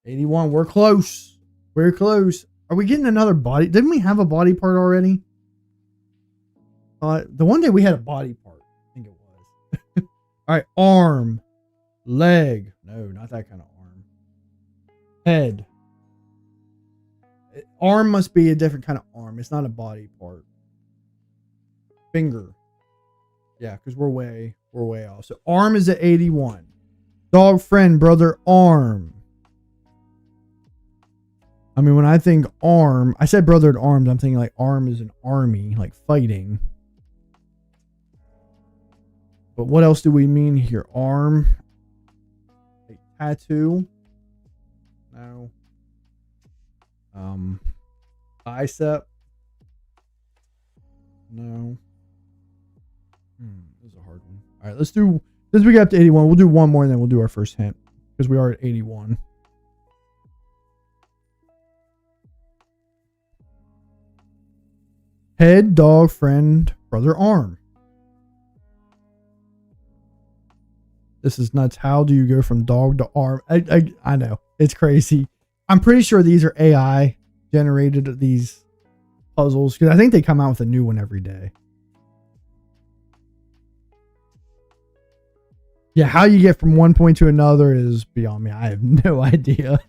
Speaker 1: 81. We're close. We're close. Are we getting another body? Didn't we have a body part already? The one day we had a body part. I think it was. All right. Arm. Leg. No, not that kind of arm. Head. Arm must be a different kind of arm. It's not a body part. Finger. Yeah, because we're way off. So arm is at 81. Dog, friend, brother, arm. I mean, when I think arm, I said brother at arms. I'm thinking like arm is an army, like fighting. But what else do we mean here? Arm. Like tattoo. No. Bicep. No. This is a hard one. All right, let's do, since we got up to 81, we'll do one more and then we'll do our first hint because we are at 81. Head, dog, friend, brother, arm. This is nuts. How do you go from dog to arm? I know. It's crazy. I'm pretty sure these are AI generated, these puzzles, because I think they come out with a new one every day. Yeah, how you get from one point to another is beyond me. I have no idea.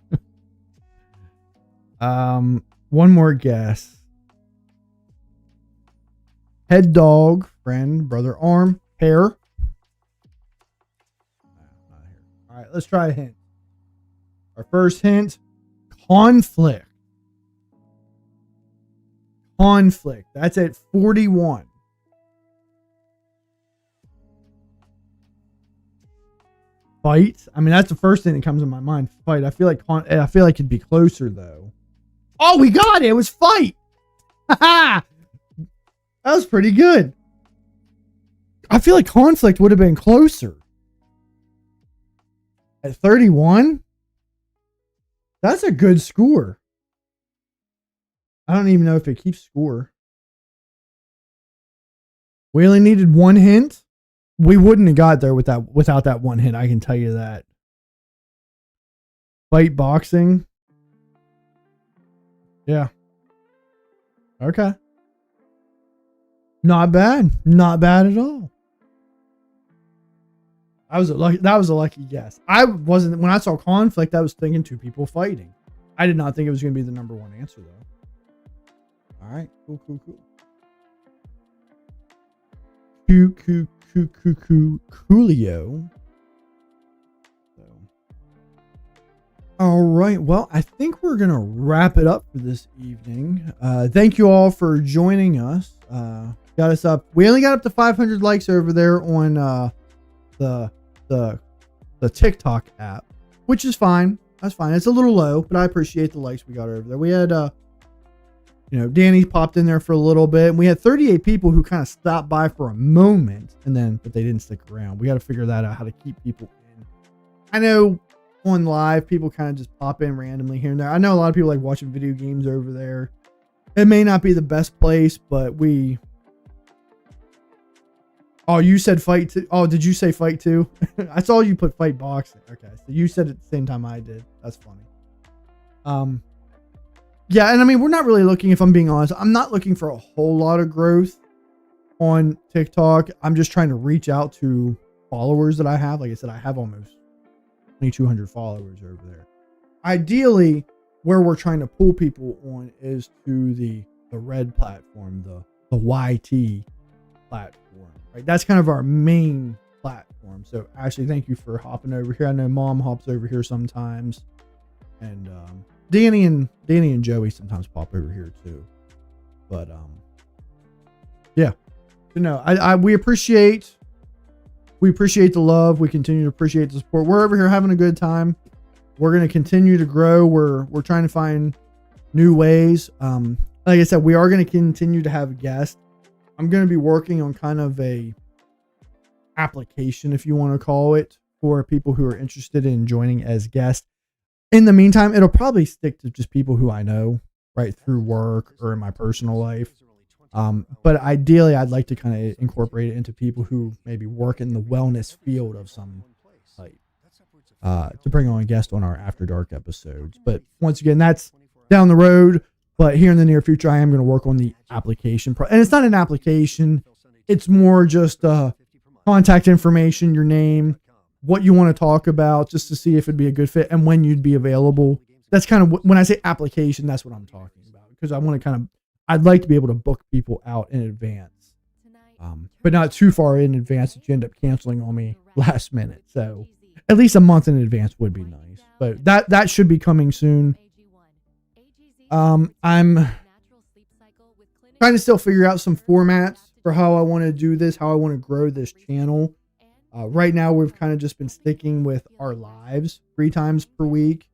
Speaker 1: One more guess. Head, dog, friend, brother, arm, hair. No, not hair. All right, let's try a hint. Our first hint, conflict. Conflict. That's at 41. Fight. I mean, that's the first thing that comes in my mind. Fight. I feel like it'd be closer though. Oh, we got it. It was fight. That was pretty good. I feel like conflict would have been closer. At 31? That's a good score. I don't even know if it keeps score. We only needed one hint. We wouldn't have got there without that one hint. I can tell you that. Fight, boxing. Yeah. Okay. Not bad. Not bad at all. That was a lucky guess. When I saw conflict, I was thinking 2 people fighting. I did not think it was going to be the number 1 answer though. All right. Cool. Coolio. So. All right. Well, I think we're going to wrap it up for this evening. Thank you all for joining us. Got us up. We only got up to 500 likes over there on the TikTok app, which is fine. That's fine. It's a little low, but I appreciate the likes we got over there. We had Danny popped in there for a little bit, and we had 38 people who kind of stopped by for a moment, but they didn't stick around. We got to figure that out, how to keep people in. I know on live, people kind of just pop in randomly here and there. I know a lot of people like watching video games over there. It may not be the best place, but oh, you said fight too. Oh, did you say fight too? I saw you put fight boxing. Okay, so you said it at the same time I did. That's funny. Yeah, and I mean, we're not really looking, if I'm being honest, I'm not looking for a whole lot of growth on TikTok. I'm just trying to reach out to followers that I have. Like I said, I have almost 2,200 followers over there. Ideally, where we're trying to pull people on is to the red platform, the YT platform, right? That's kind of our main platform. So Ashley, thank you for hopping over here. I know Mom hops over here sometimes, and Danny and Joey sometimes pop over here too. But yeah, so no, we appreciate the love. We continue to appreciate the support. We're over here having a good time. We're going to continue to grow. We're trying to find new ways. Like I said, we are going to continue to have guests. I'm going to be working on kind of a application, if you want to call it, for people who are interested in joining as guests. In the meantime, it'll probably stick to just people who I know, right, through work or in my personal life. But ideally, I'd like to kind of incorporate it into people who maybe work in the wellness field of some type, to bring on a guest on our After Dark episodes. But once again, that's down the road. But here in the near future, I am going to work on the application. And it's not an application. It's more just contact information, your name, what you want to talk about, just to see if it'd be a good fit and when you'd be available. That's kind of when I say application, that's what I'm talking about, because I want to I'd like to be able to book people out in advance, but not too far in advance that you end up canceling on me last minute. So at least a month in advance would be nice, but that should be coming soon. I'm trying to still figure out some formats for how I want to do this, how I want to grow this channel. Right now, we've kind of just been sticking with our lives 3 times per week.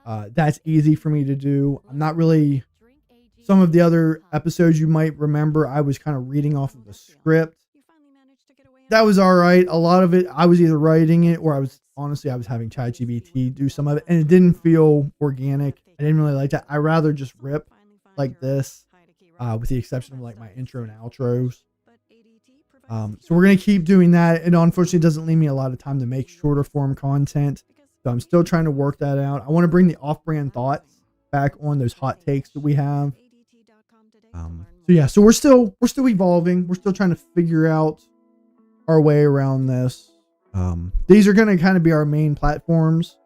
Speaker 1: That's easy for me to do. I'm not really... Some of the other episodes you might remember, I was kind of reading off of the script. That was all right. A lot of it, I was either writing it or I was having ChatGPT do some of it, and it didn't feel organic. I didn't really like that. I rather just rip like this, with the exception of like my intro and outros. So we're going to keep doing that. It unfortunately doesn't leave me a lot of time to make shorter form content. So I'm still trying to work that out. I want to bring the off-brand thoughts back on, those hot takes that we have. So yeah, so we're still evolving. We're still trying to figure out our way around this. These are going to kind of be our main platforms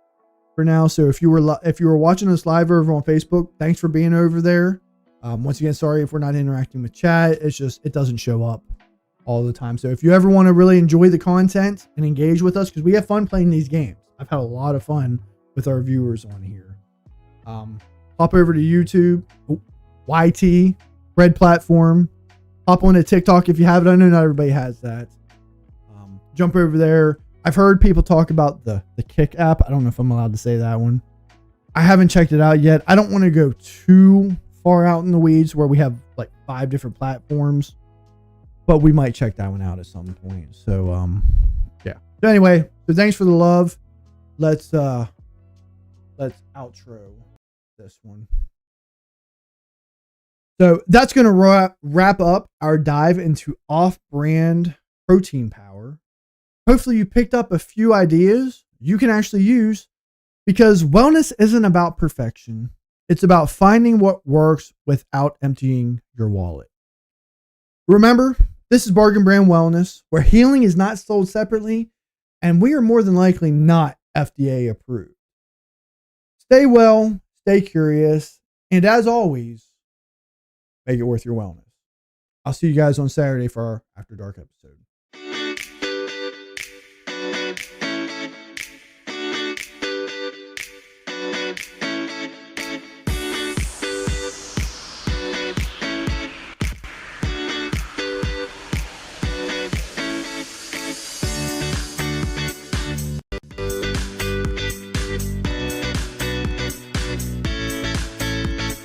Speaker 1: for now. So if you were watching us live over on Facebook, thanks for being over there. Once again, sorry if we're not interacting with chat. It's just, it doesn't show up all the time. So if you ever want to really enjoy the content and engage with us, because we have fun playing these games. I've had a lot of fun with our viewers on here. Hop over to YouTube, YT, red platform. Hop on to TikTok if you have it. I know not everybody has that. Jump over there. I've heard people talk about the Kick app. I don't know if I'm allowed to say that one. I haven't checked it out yet. I don't want to go too far out in the weeds where we have like 5 different platforms, but we might check that one out at some point. So, yeah. So anyway, so thanks for the love. Let's outro this one. So that's going to wrap up our dive into off-brand protein power. Hopefully you picked up a few ideas you can actually use, because wellness isn't about perfection. It's about finding what works without emptying your wallet. Remember, this is Bargain Brand Wellness, where healing is not sold separately, and we are more than likely not FDA approved. Stay well, stay curious, and as always, make it worth your wellness. I'll see you guys on Saturday for our After Dark episode.